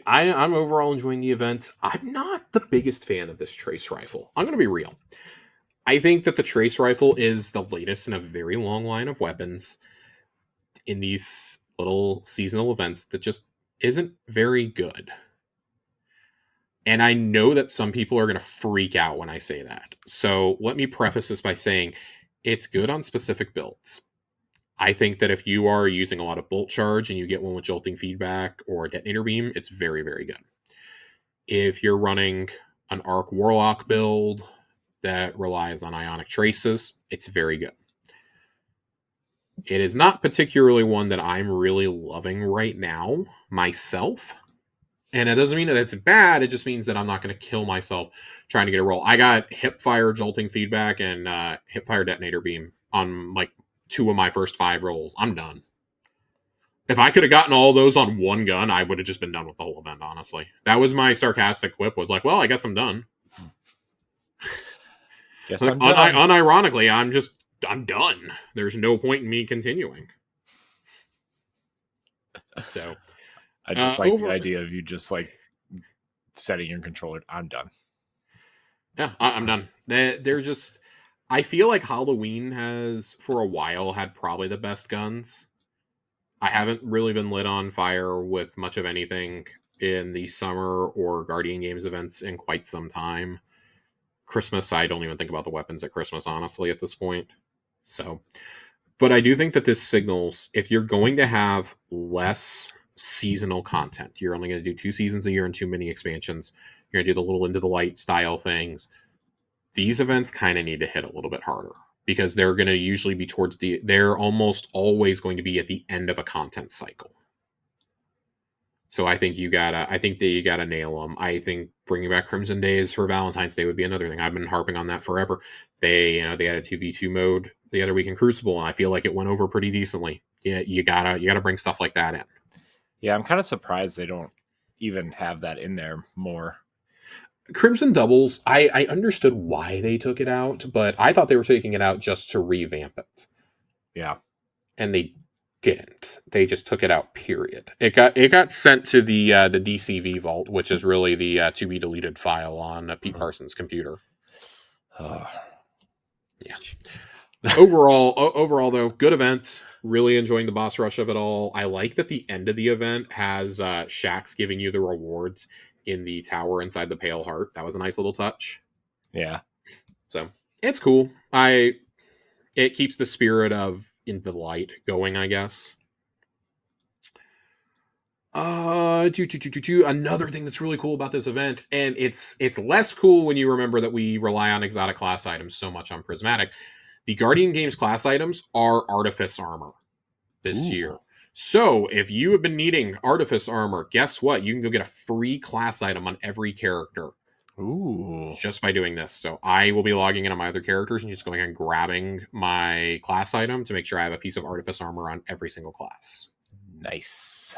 B: I'm overall enjoying the event. I'm not the biggest fan of this trace rifle. I'm going to be real. I think that the trace rifle is the latest in a very long line of weapons in these little seasonal events that just isn't very good. And I know that some people are going to freak out when I say that. So let me preface this by saying it's good on specific builds. I think that if you are using a lot of bolt charge and you get one with jolting feedback or detonator beam, it's very, very good. If you're running an Arc Warlock build that relies on ionic traces, it's very good. It is not particularly one that I'm really loving right now myself. And it doesn't mean that it's bad. It just means that I'm not going to kill myself trying to get a roll. I got hipfire jolting feedback and hipfire detonator beam on like 2 of my first 5 rolls. I'm done. If I could have gotten all those on one gun, I would have just been done with the whole event, honestly. That was my sarcastic quip, was like, well, I guess I'm done. Like, unironically, I'm done. There's no point in me continuing. So
A: I just like the idea of you just like setting your controller. I'm done.
B: Yeah, I'm done. They're just. I feel like Halloween has, for a while, had probably the best guns. I haven't really been lit on fire with much of anything in the summer or Guardian Games events in quite some time. Christmas, I don't even think about the weapons at Christmas, honestly, at this point. So, but I do think that this signals, if you're going to have less seasonal content, you're only going to do 2 seasons a year and 2 mini expansions, you're going to do the little Into the Light style things, these events kind of need to hit a little bit harder, because they're going to usually be they're almost always going to be at the end of a content cycle. So I think that you gotta nail them. I think bringing back Crimson Days for Valentine's Day would be another thing. I've been harping on that forever. They had a 2v2 mode the other week in Crucible, and I feel like it went over pretty decently. Yeah, you gotta bring stuff like that in.
A: Yeah, I'm kind of surprised they don't even have that in there more.
B: Crimson Doubles, I understood why they took it out, but I thought they were taking it out just to revamp it.
A: Yeah.
B: And they didn't. They just took it out, period. It got sent to the DCV vault, which is really the to be deleted file on Pete Carson's computer. Yeah. Overall though, good event. Really enjoying the boss rush of it all. I like that the end of the event has Shaxx giving you the rewards in the tower inside the Pale Heart. That was a nice little touch.
A: Yeah.
B: So it's cool. It keeps the spirit of Into the Light going, I guess. Another thing that's really cool about this event, and it's less cool when you remember that we rely on exotic class items so much on Prismatic. The Guardian Games class items are Artifice armor this year. So if you have been needing Artifice armor, guess what? You can go get a free class item on every character.
A: Ooh.
B: Just by doing this. So I will be logging in on my other characters and just going and grabbing my class item to make sure I have a piece of Artifice armor on every single class.
A: Nice.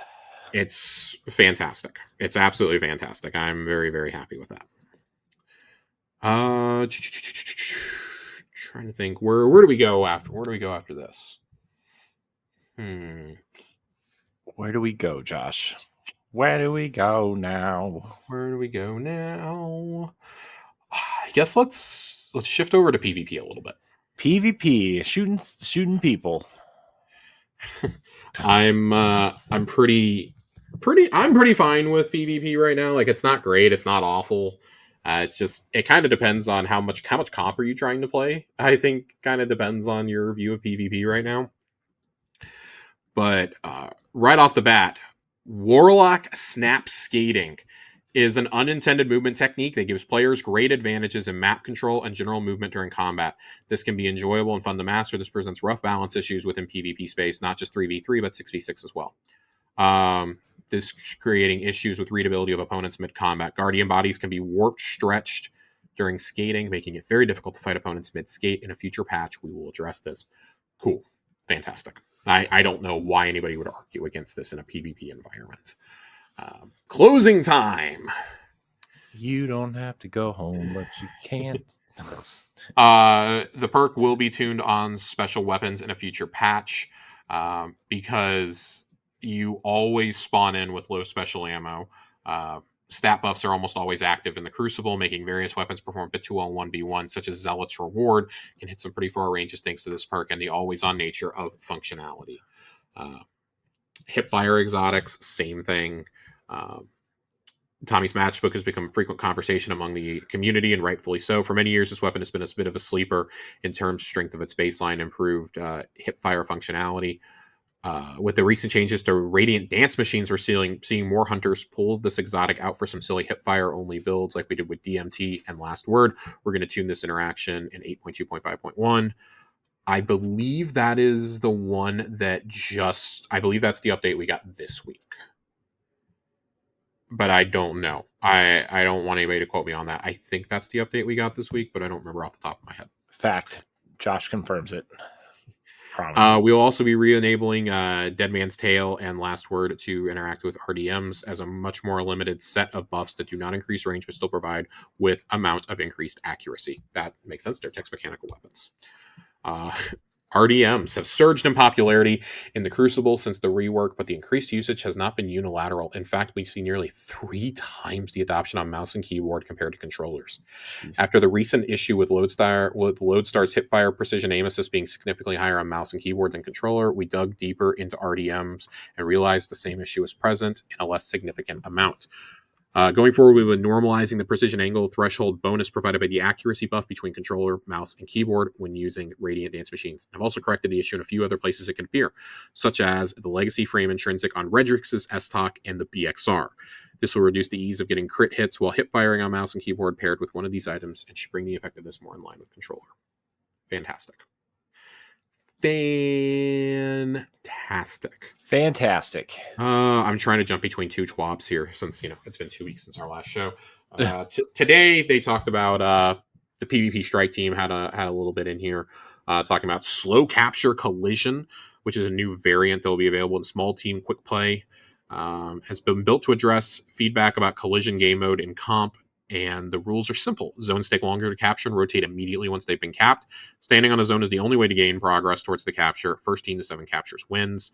B: It's fantastic. It's absolutely fantastic. I'm very, very happy with that. Trying to think, where do we go after this?
A: Where do we go, Josh? Where do we go now?
B: Where do we go now? I guess let's shift over to PvP a little bit.
A: PvP, shooting people.
B: I'm pretty fine with PvP right now. Like, it's not great, it's not awful. It's just, it kind of depends on how much comp are you trying to play. I think kind of depends on your view of PvP right now. But right off the bat, Warlock Snap Skating is an unintended movement technique that gives players great advantages in map control and general movement during combat. This can be enjoyable and fun to master. This presents rough balance issues within PvP space, not just 3v3, but 6v6 as well. This creating issues with readability of opponents mid-combat. Guardian bodies can be warped, stretched during skating, making it very difficult to fight opponents mid-skate. In a future patch, we will address this. Cool. Fantastic. I don't know why anybody would argue against this in a PvP environment. Closing time.
A: You don't have to go home, but you can't.
B: The perk will be tuned on special weapons in a future patch, because you always spawn in with low special ammo. Stat buffs are almost always active in the Crucible, making various weapons perform bit too well in 1v1, such as Zealot's Reward can hit some pretty far ranges thanks to this perk and the always-on nature of functionality. Hipfire exotics, same thing. Tommy's Matchbook has become a frequent conversation among the community, and rightfully so. For many years, this weapon has been a bit of a sleeper in terms of strength of its baseline, improved hipfire functionality. With the recent changes to Radiant Dance Machines, we're seeing more hunters pull this exotic out for some silly hipfire-only builds like we did with DMT and Last Word. We're going to tune this interaction in 8.2.5.1. I believe that is the one that I believe that's the update we got this week. But I don't know. I don't want anybody to quote me on that. I think that's the update we got this week, but I don't remember off the top of my head.
A: Fact. Josh confirms it.
B: We'll also be re-enabling Dead Man's Tale and Last Word to interact with RDMs as a much more limited set of buffs that do not increase range but still provide with amount of increased accuracy. That makes sense. They're text mechanical weapons. RDMs have surged in popularity in the Crucible since the rework, but the increased usage has not been unilateral. In fact, we've seen nearly 3 times the adoption on mouse and keyboard compared to controllers. Jeez. After the recent issue with Lodestar's hipfire precision aim assist being significantly higher on mouse and keyboard than controller, we dug deeper into RDMs and realized the same issue is present in a less significant amount. Going forward, we've been normalizing the precision angle threshold bonus provided by the accuracy buff between controller, mouse, and keyboard when using Radiant Dance Machines. I've also corrected the issue in a few other places it can appear, such as the legacy frame intrinsic on Redrix's S-Talk and the BXR. This will reduce the ease of getting crit hits while hip firing on mouse and keyboard paired with one of these items and should bring the effectiveness more in line with controller. Fantastic. I'm trying to jump between two TWABs here since, it's been 2 weeks since our last show. Today they talked about the PvP strike team had a little bit in here talking about slow capture collision, which is a new variant that will be available in small team quick play. Has been built to address feedback about collision game mode in comp. And the rules are simple. Zones take longer to capture and rotate immediately once they've been capped. Standing on a zone is the only way to gain progress towards the capture. First team to 7 captures wins.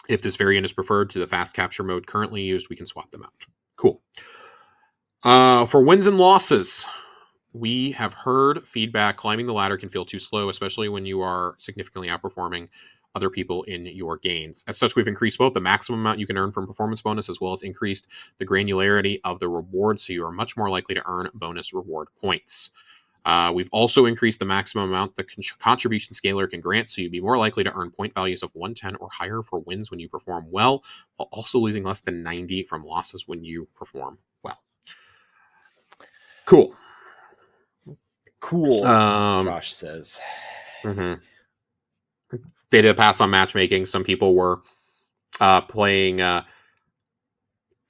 B: If this variant is preferred to the fast capture mode currently used, we can swap them out. Cool. For wins and losses, we have heard feedback climbing the ladder can feel too slow, especially when you are significantly outperforming other people in your gains. As such, we've increased both the maximum amount you can earn from performance bonus as well as increased the granularity of the reward, so you are much more likely to earn bonus reward points. We've also increased the maximum amount the contribution scaler can grant, so you'd be more likely to earn point values of 110 or higher for wins when you perform well, while also losing less than 90 from losses when you perform well. Cool.
A: Josh says.
B: Mm-hmm. They did pass on matchmaking. Some people were playing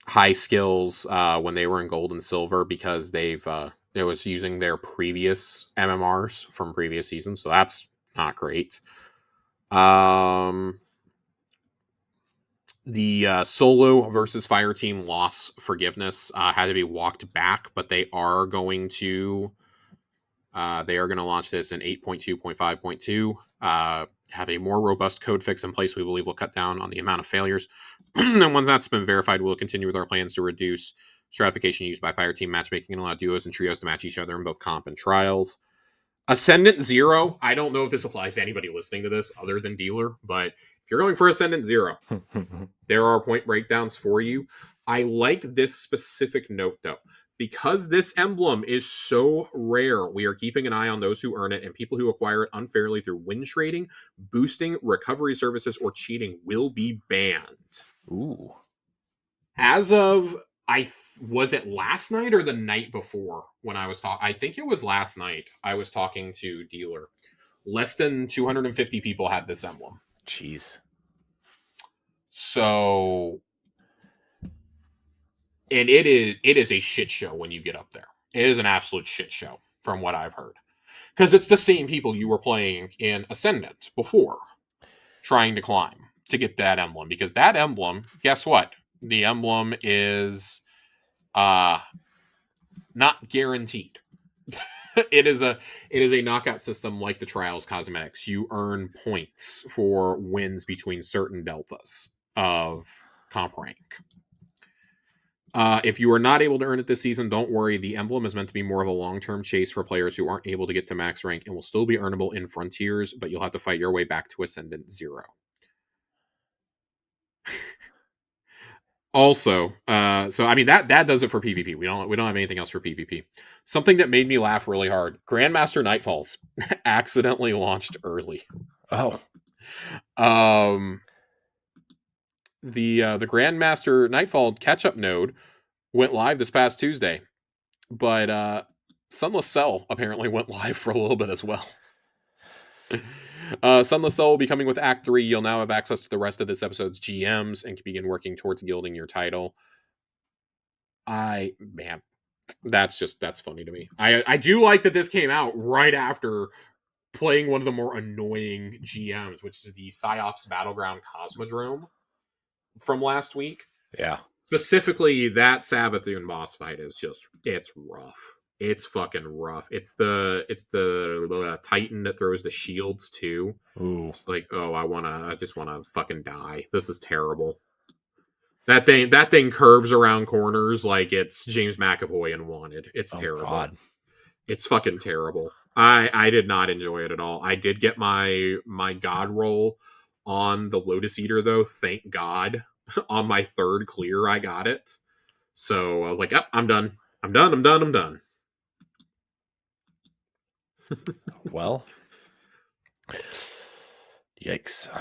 B: high skills when they were in gold and silver because they was using their previous MMRs from previous seasons, so that's not great. The solo versus fire team loss forgiveness had to be walked back, but they are going to They are going to launch this in 8.2.5.2. Have a more robust code fix in place we believe will cut down on the amount of failures. And once that's been verified, we'll continue with our plans to reduce stratification used by fireteam matchmaking and allow duos and trios to match each other in both comp and trials. Ascendant 0, I don't know if this applies to anybody listening to this other than Dealer, but if you're going for Ascendant 0, there are point breakdowns for you. I like this specific note, though. Because this emblem is so rare, we are keeping an eye on those who earn it, and people who acquire it unfairly through win trading, boosting, recovery services, or cheating will be banned.
A: Ooh.
B: As of, was it last night or the night before when I was talking? I think it was last night. I was talking to Dealer. Less than 250 people had this emblem.
A: Jeez.
B: So, and it is a shit show when you get up there. It is an absolute shit show from what I've heard. Because it's the same people you were playing in Ascendant before, trying to climb to get that emblem. Because that emblem, guess what? The emblem is not guaranteed. It is a knockout system like the Trials cosmetics. You earn points for wins between certain deltas of comp rank. If you are not able to earn it this season, don't worry. The emblem is meant to be more of a long-term chase for players who aren't able to get to max rank and will still be earnable in Frontiers, but you'll have to fight your way back to Ascendant 0. Also, so I mean that does it for PvP. We don't have anything else for PvP. Something that made me laugh really hard: Grandmaster Nightfalls accidentally launched early.
A: Oh.
B: The Grandmaster Nightfall catch-up node went live this past Tuesday, but Sunless Cell apparently went live for a little bit as well. Sunless Cell will be coming with Act 3. You'll now have access to the rest of this episode's GMs and can begin working towards gilding your title. Man, that's funny to me. I do like that this came out right after playing one of the more annoying GMs, which is the PsyOps Battleground Cosmodrome from last week.
A: Yeah.
B: Specifically, that Savathun boss fight is it's rough. It's fucking rough. It's the Titan that throws the shields too.
A: Ooh.
B: It's like, oh, I just wanna fucking die. This is terrible. That thing curves around corners like it's James McAvoy and Wanted. It's terrible.
A: God.
B: It's fucking terrible. I did not enjoy it at all. I did get my god roll on the Lotus Eater though. Thank God. On my third clear, I got it. So I was like, yep, I'm done. I'm done.
A: Well, yikes.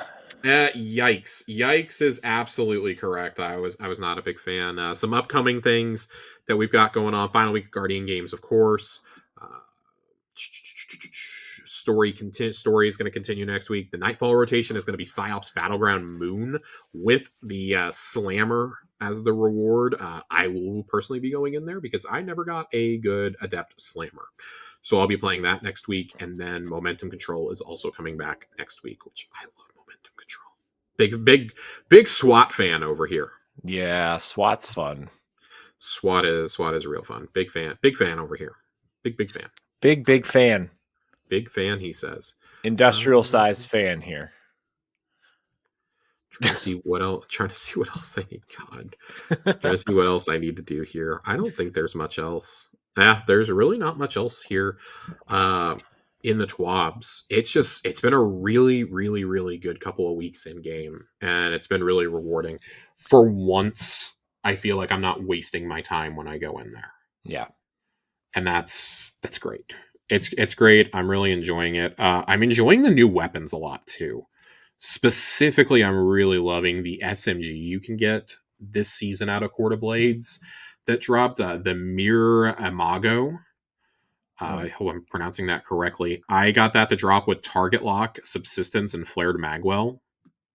B: Yikes is absolutely correct. I was not a big fan. Some upcoming things that we've got going on. Final week of Guardian games, of course. Story is going to continue next week. The Nightfall rotation is going to be PsyOps Battleground Moon with the Slammer as the reward. I will personally be going in there because I never got a good Adept Slammer. So I'll be playing that next week. And then Momentum Control is also coming back next week, which I love Momentum Control. Big SWAT fan over here.
A: Yeah, SWAT's fun.
B: SWAT is real fun. Big fan over here. Big fan.
A: Big fan.
B: Big fan, he says.
A: Industrial sized fan here.
B: Trying to see what else I need. God. Trying to see what else I need to do here. I don't think there's much else. There's really not much else here in the TWABs. It's been a really, really, really good couple of weeks in game, and it's been really rewarding. For once, I feel like I'm not wasting my time when I go in there.
A: Yeah.
B: And that's great. It's great. I'm really enjoying it. I'm enjoying the new weapons a lot too. Specifically, I'm really loving the SMG you can get this season out of Court of Blades that dropped, the Mir Imago. I hope I'm pronouncing that correctly. I got that to drop with Target Lock, Subsistence, and Flared Magwell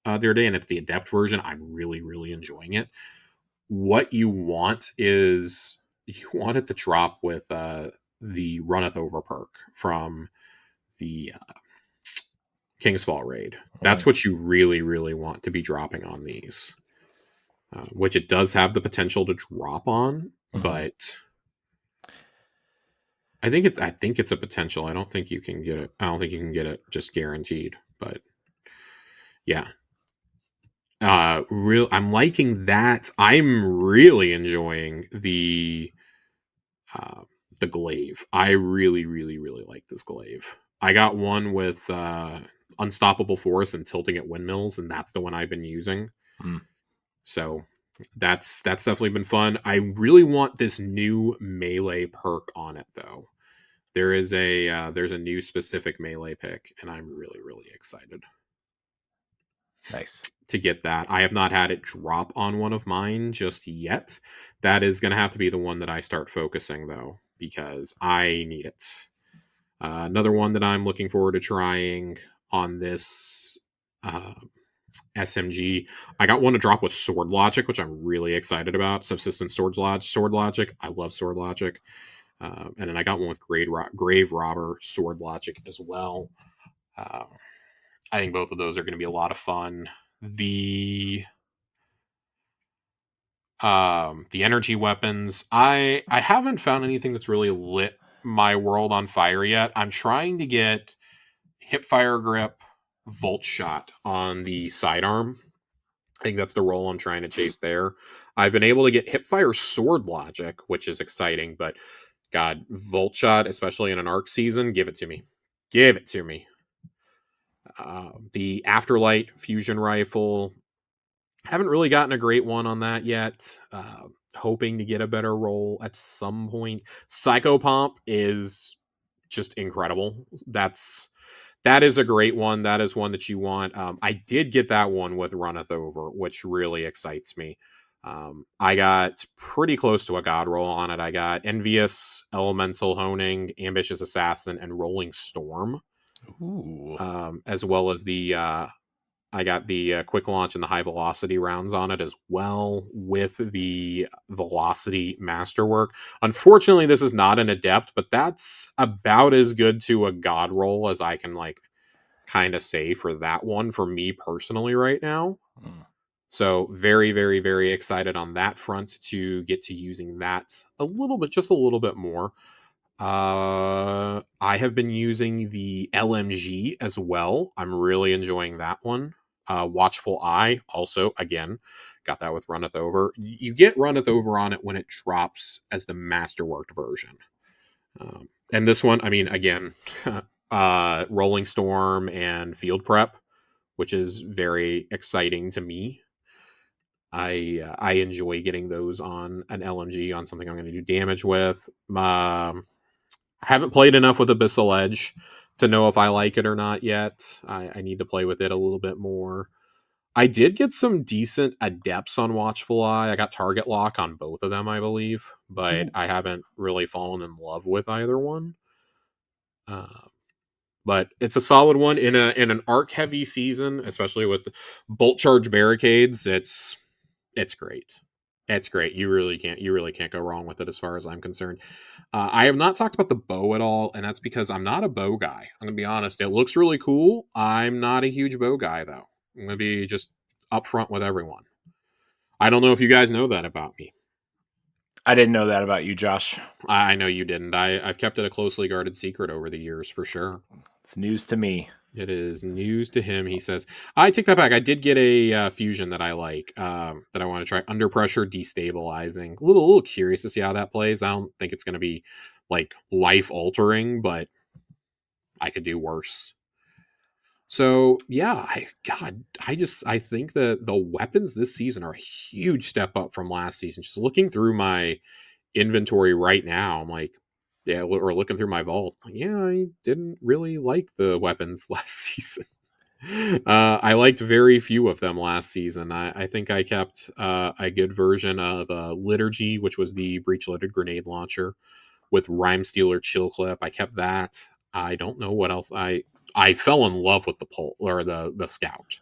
B: the other day, and it's the Adept version. I'm really, really enjoying it. What you want is you want it to drop with the Runneth Over perk from the King's Fall raid. That's what you really, really want to be dropping on these. Which it does have the potential to drop on, but I think it's a potential. I don't think you can get it. I don't think you can get it just guaranteed. But yeah, I'm liking that. I'm really enjoying uh, the glaive. I really, really, really like this glaive. I got one with unstoppable force and tilting at windmills, and that's the one I've been using.
A: Hmm.
B: So that's definitely been fun. I really want this new melee perk on it though. There's a new specific melee pick, and I'm really really excited
A: Nice.
B: to get that. I have not had it drop on one of mine just yet. That is going to have to be the one that I start focusing though, because I need it. Another one that I'm looking forward to trying on this uh, SMG. I got one to drop with Sword Logic, which I'm really excited about. Subsistence Sword Logic. I love Sword Logic. And then I got one with Grave Robber Sword Logic as well. Uh, I think both of those are going to be a lot of fun. The energy weapons. I haven't found anything that's really lit my world on fire yet. I'm trying to get Hipfire Grip Volt Shot on the sidearm. I think that's the role I'm trying to chase there. I've been able to get Hipfire Sword Logic, which is exciting, but God, Volt Shot, especially in an arc season, give it to me. Give it to me. The Afterlight Fusion Rifle, haven't really gotten a great one on that yet. Hoping to get a better roll at some point. Psychopomp is just incredible. That is a great one. That is one that you want. I did get that one with Runneth Over, which really excites me. I got pretty close to a god roll on it. I got Envious, Elemental Honing, Ambitious Assassin, and Rolling Storm,
A: Ooh.
B: as well as I got the quick launch and the high velocity rounds on it as well with the velocity masterwork. Unfortunately, this is not an adept, but that's about as good to a god roll as I can like kind of say for that one for me personally right now.
A: Hmm.
B: So very, very, very excited on that front to get to using that a little bit, just a little bit more. I have been using the LMG as well. I'm really enjoying that one. Watchful Eye, also, again, got that with Runneth Over. You get Runneth Over on it when it drops as the Masterworked version. And this one, I mean, again, Rolling Storm and Field Prep, which is very exciting to me. I enjoy getting those on an LMG on something I'm going to do damage with. I haven't played enough with Abyssal Edge to know if I like it or not yet. I need to play with it a little bit more. I did get some decent adepts on Watchful Eye. I got target lock on both of them, I believe, but
A: Ooh.
B: I haven't really fallen in love with either one. Uh, but it's a solid one in an arc heavy season, especially with bolt charge barricades. It's great. It's great. You really can't go wrong with it as far as I'm concerned. I have not talked about the bow at all, and that's because I'm not a bow guy. I'm gonna be honest. It looks really cool. I'm not a huge bow guy though. I'm gonna be just upfront with everyone. I don't know if you guys know that about me.
A: I didn't know that about you, Josh.
B: I know you didn't. I've kept it a closely guarded secret over the years for sure.
A: It's news to me.
B: It is news to him. He says, "I take that back. I did get a fusion that I like, that I want to try. Under pressure, destabilizing. A little curious to see how that plays. I don't think it's going to be like life altering, but I could do worse." So yeah, I think that the weapons this season are a huge step up from last season. Just looking through my inventory right now, I'm like, yeah, or looking through my vault, yeah, I didn't really like the weapons last season. I liked very few of them last season. I think I kept a good version of Liturgy, which was the breech loaded grenade launcher with Rhyme Stealer Chill Clip. I kept that. I don't know what else. I fell in love with the pole or the scout.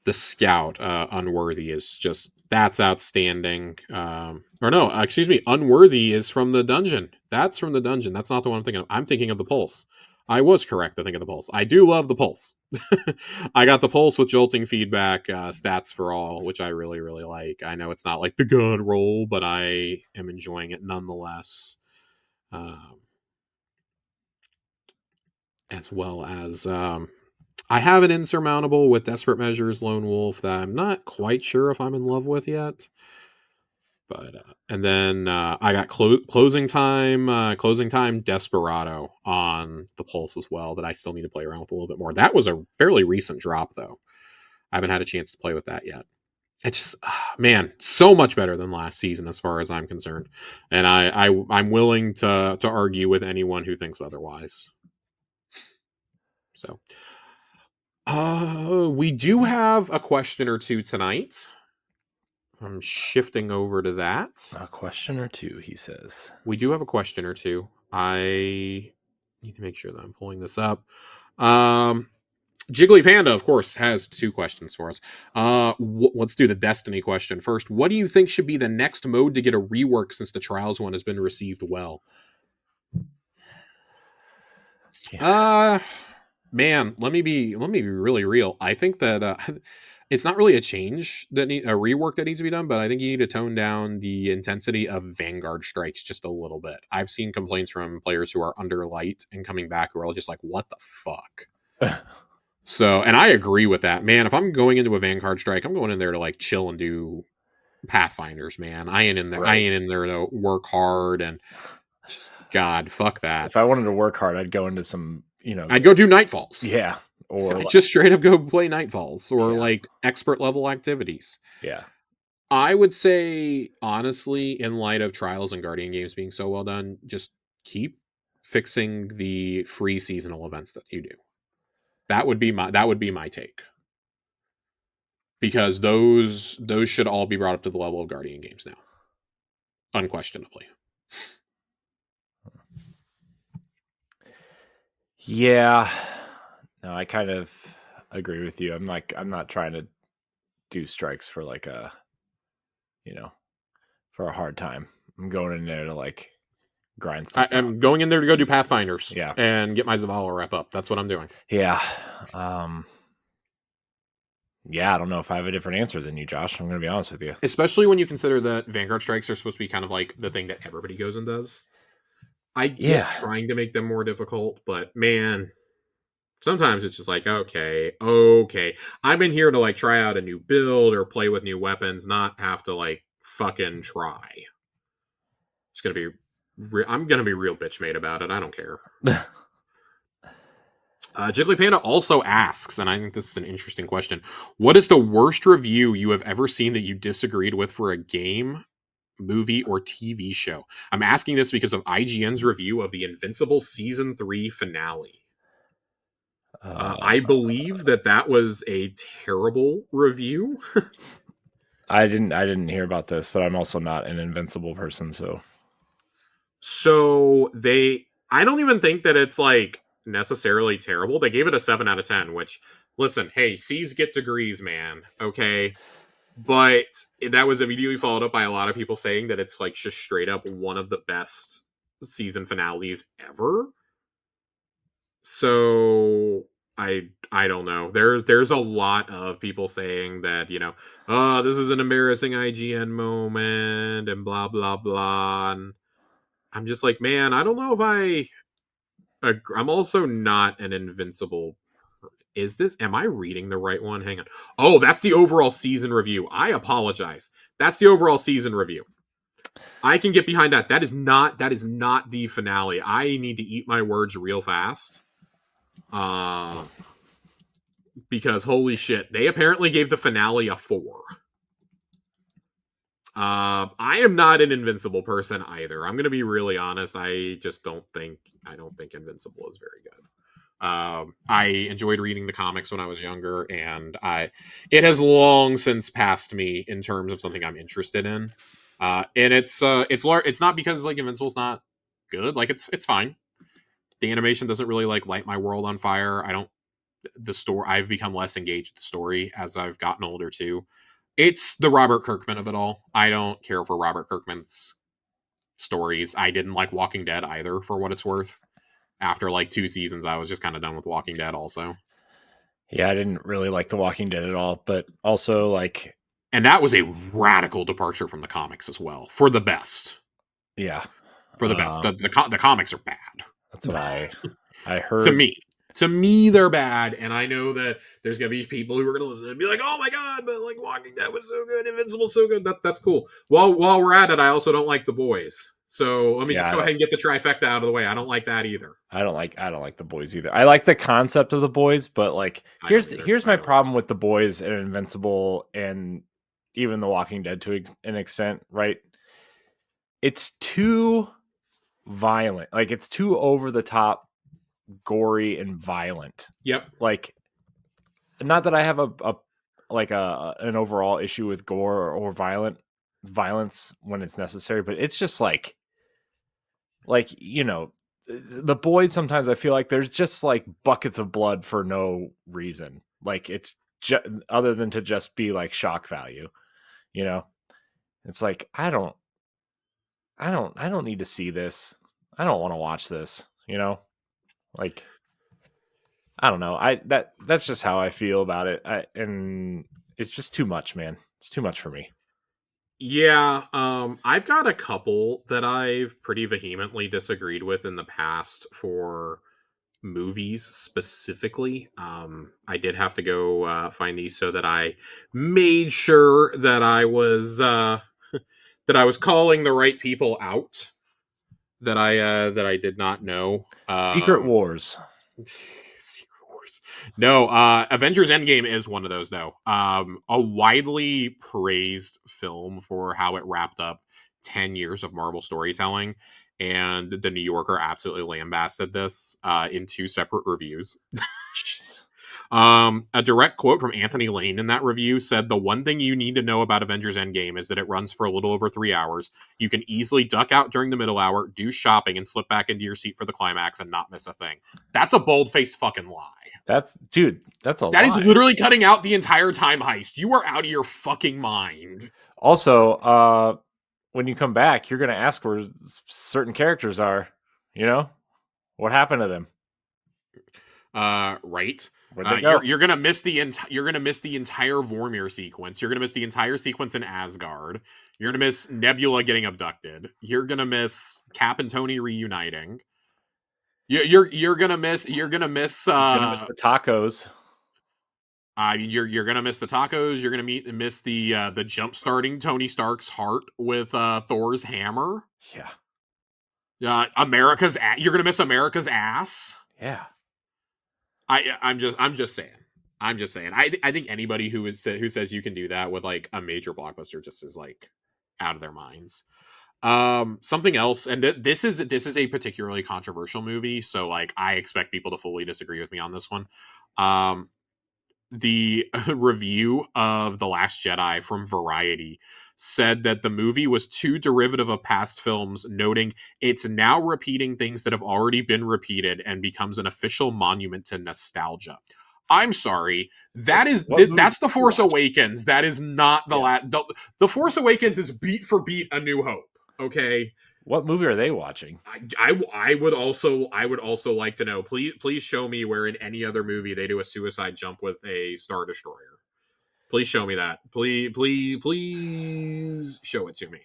B: The scout unworthy is just that's outstanding. Or no, excuse me, unworthy is from the dungeon. That's from the dungeon. That's not the one I'm thinking of. I'm thinking of the pulse. I was correct. I think of the pulse. I do love the pulse. I got the pulse with jolting feedback, stats for all, which I really really like. I know it's not like the god roll, but I am enjoying it nonetheless. Um, as well as I have an insurmountable with Desperate Measures Lone Wolf that I'm not quite sure if I'm in love with yet. But and then I got closing time Desperado on the Pulse as well that I still need to play around with a little bit more. That was a fairly recent drop though. I haven't had a chance to play with that yet. It's just man, so much better than last season as far as I'm concerned, and I'm willing to argue with anyone who thinks otherwise. So, we do have a question or two tonight. I'm shifting over to that.
A: A question or two, he says.
B: We do have a question or two. I need to make sure that I'm pulling this up. Jiggly Panda, of course, has two questions for us. Let's do the Destiny question first. What do you think should be the next mode to get a rework since the Trials one has been received well?
A: Yeah.
B: Man, let me be really real. I think that it's not really a change that a rework that needs to be done, but I think you need to tone down the intensity of Vanguard strikes just a little bit. I've seen complaints from players who are under light and coming back who are just like, "What the fuck." So, and I agree with that, man. If I'm going into a Vanguard strike, I'm going in there to like chill and do Pathfinders, man. I ain't in there. Right. I ain't in there to work hard and just God, fuck that.
A: If I wanted to work hard, I'd go into some,
B: I'd go do Nightfalls.
A: Yeah,
B: or I'd just straight up go play Nightfalls or like expert level activities.
A: Yeah,
B: I would say honestly, in light of Trials and Guardian games being so well done, just keep fixing the free seasonal events that you do. That would be my take. Because those should all be brought up to the level of Guardian games now. Unquestionably.
A: Yeah. No, I kind of agree with you. I'm not trying to do strikes for like a for a hard time. I'm going in there to like grind stuff.
B: I'm going in there to go do Pathfinders.
A: Yeah.
B: And get my Zavala wrap up. That's what I'm doing.
A: Yeah. Yeah, I don't know if I have a different answer than you, Josh. I'm going to be honest with you.
B: Especially when you consider that Vanguard strikes are supposed to be kind of like the thing that everybody goes and does. I get trying to make them more difficult, but man, sometimes it's just like, okay. I'm in here to like try out a new build or play with new weapons, not have to like fucking try. It's going to be, I'm going to be real bitch made about it. I don't care. Jiggly Panda also asks, and I think this is an interesting question, what is the worst review you have ever seen that you disagreed with for a game, movie, or TV show? I'm asking this because of IGN's review of the Invincible Season 3 finale. I believe that was a terrible review.
A: I didn't hear about this, but I'm also not an Invincible person, so
B: I don't even think that it's like necessarily terrible. They gave it a 7 out of 10, which, listen, hey, C's get degrees, man, okay? But that was immediately followed up by a lot of people saying that it's like just straight up one of the best season finales ever. So I don't know. There's a lot of people saying that, this is an embarrassing IGN moment and blah blah blah. And I'm just like, man, I don't know if I'm also not an Invincible. Am I reading the right one? Hang on. Oh, that's the overall season review. I apologize. That's the overall season review. I can get behind that. That is not the finale. I need to eat my words real fast. Because holy shit, they apparently gave the finale a 4. I am not an Invincible person either. I'm going to be really honest. I don't think Invincible is very good. I enjoyed reading the comics when I was younger, and it has long since passed me in terms of something I'm interested in. And it's not because like Invincible's not good. Like it's fine. The animation doesn't really like light my world on fire. I've become less engaged with the story as I've gotten older too. It's the Robert Kirkman of it all. I don't care for Robert Kirkman's stories. I didn't like Walking Dead either, for what it's worth. After like 2 seasons, I was just kind of done with Walking Dead also.
A: Yeah, I didn't really like The Walking Dead at all, but also like...
B: And that was a radical departure from the comics as well, for the best.
A: Yeah.
B: For the best. The comics are bad.
A: That's what I heard.
B: To me. To me, they're bad, and I know that there's gonna be people who are gonna listen and be like, "Oh my god!" But like, Walking Dead was so good, Invincible's so good. That's cool. While we're at it, I also don't like The Boys. So let me
A: Yeah,
B: just go ahead and get the trifecta out of the way. I don't like that either.
A: I don't like the boys either. I like the concept of the boys, but like
B: I don't either.
A: here's
B: I
A: my
B: don't like
A: problem with the boys and Invincible and even The Walking Dead to an extent, right? It's too violent. Like it's too over the top, gory and violent.
B: Yep.
A: Like not that I have a like a an overall issue with gore or violence when it's necessary, but it's just like you know the boys sometimes I feel like there's just like buckets of blood for no reason. Like it's other than to just be like shock value, you know. It's like I don't need to see this. I don't want to watch this, you know? Like I don't know. That's just how I feel about it. And it's just too much, man. It's too much for me.
B: Yeah, I've got a couple that I've pretty vehemently disagreed with in the past for movies specifically. I did have to go find these so that I made sure that I was that I was calling the right people out that I did not know.
A: Secret Wars.
B: Secret Wars. No, Avengers Endgame is one of those though. A widely praised film for how it wrapped up 10 years of Marvel storytelling, and the New Yorker absolutely lambasted this in two separate reviews.
A: Jeez.
B: A direct quote from Anthony Lane in that review said, "The one thing you need to know about Avengers Endgame is that it runs for a little over 3 hours. You can easily duck out during the middle hour, do shopping, and slip back into your seat for the climax and not miss a thing." That's a bold-faced fucking lie.
A: That's a
B: That is
A: lie.
B: literally cutting out the entire time heist. You are out of your fucking mind.
A: Also, when you come back, you're going to ask where certain characters are, you know? What happened to them?
B: Right.
A: Where'd they go?
B: You're gonna miss you're gonna miss the entire Vormir sequence. You're gonna miss the entire sequence in Asgard. You're gonna miss Nebula getting abducted. You're gonna miss Cap and Tony reuniting. You're gonna miss
A: You're going to miss the tacos.
B: you're gonna miss the tacos. You're gonna miss the jump starting Tony Stark's heart with Thor's hammer.
A: Yeah.
B: You're gonna miss America's ass.
A: Yeah.
B: I'm just saying. I'm just saying. I think anybody who says you can do that with like a major blockbuster just is like out of their minds. Something else, and this is a particularly controversial movie, so like I expect people to fully disagree with me on this one. The review of The Last Jedi from Variety said that the movie was too derivative of past films, noting it's now repeating things that have already been repeated and becomes an official monument to nostalgia. I'm sorry.
A: What movie
B: That's
A: did
B: The
A: you
B: Force
A: watch?
B: Awakens. That is not
A: Yeah.
B: The Force Awakens is beat for beat A New Hope. Okay.
A: What movie are they watching?
B: I would also like to know. Please show me where in any other movie they do a suicide jump with a Star Destroyer. Please show me that. Please show it to me.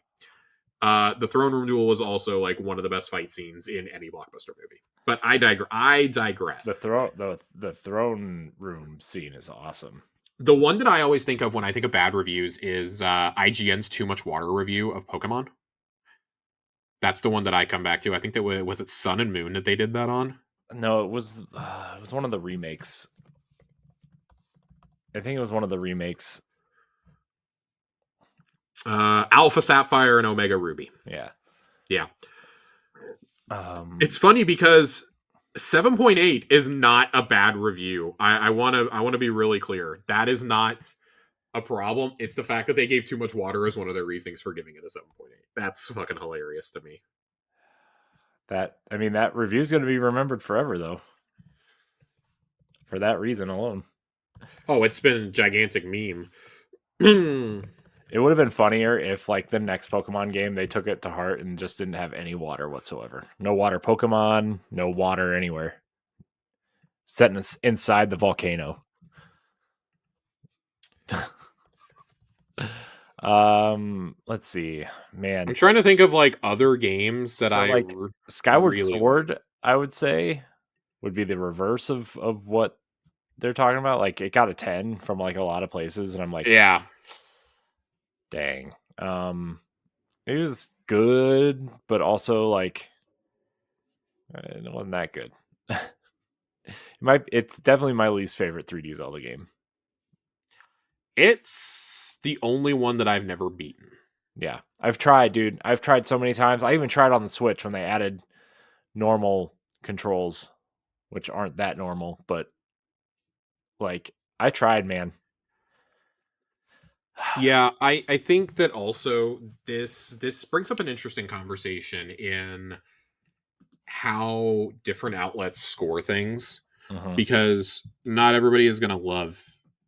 B: The throne room duel was also like one of the best fight scenes in any blockbuster movie. But I digress.
A: The throne room scene is awesome.
B: The one that I always think of when I think of bad reviews is IGN's Too Much Water review of Pokemon. That's the one that I come back to. I think that was it Sun and Moon that they did that on.
A: No, it was one of the remakes. I think it was one of the remakes.
B: Alpha Sapphire and Omega Ruby.
A: Yeah.
B: Yeah.
A: Um,
B: It's funny because 7.8 is not a bad review. I want to be really clear. That is not a problem. It's the fact that they gave too much water as one of their reasonings for giving it a 7.8. That's fucking hilarious to me.
A: that review is going to be remembered forever, though. For that reason alone,
B: Oh, it's been a gigantic meme.
A: it would have been funnier if, like, the next Pokemon game they took it to heart and just didn't have any water whatsoever. No water Pokemon, no water anywhere. Set inside the volcano. Let's see, man.
B: I'm trying to think of like other games that
A: So, like, Skyward
B: really
A: Sword, I would say, would be the reverse of what they're talking about. Like it got a 10 from like a lot of places, and I'm like,
B: Yeah.
A: dang. It was good, but also like it wasn't that good. It's definitely my least favorite 3D Zelda game.
B: It's the only one that I've never beaten.
A: Yeah, I've tried, dude. I've tried so many times. I even tried on the Switch when they added normal controls, which aren't that normal, but like I tried, man.
B: Yeah, I think that also this brings up an interesting conversation in how different outlets score things,
A: Mhm.
B: because not everybody is going to love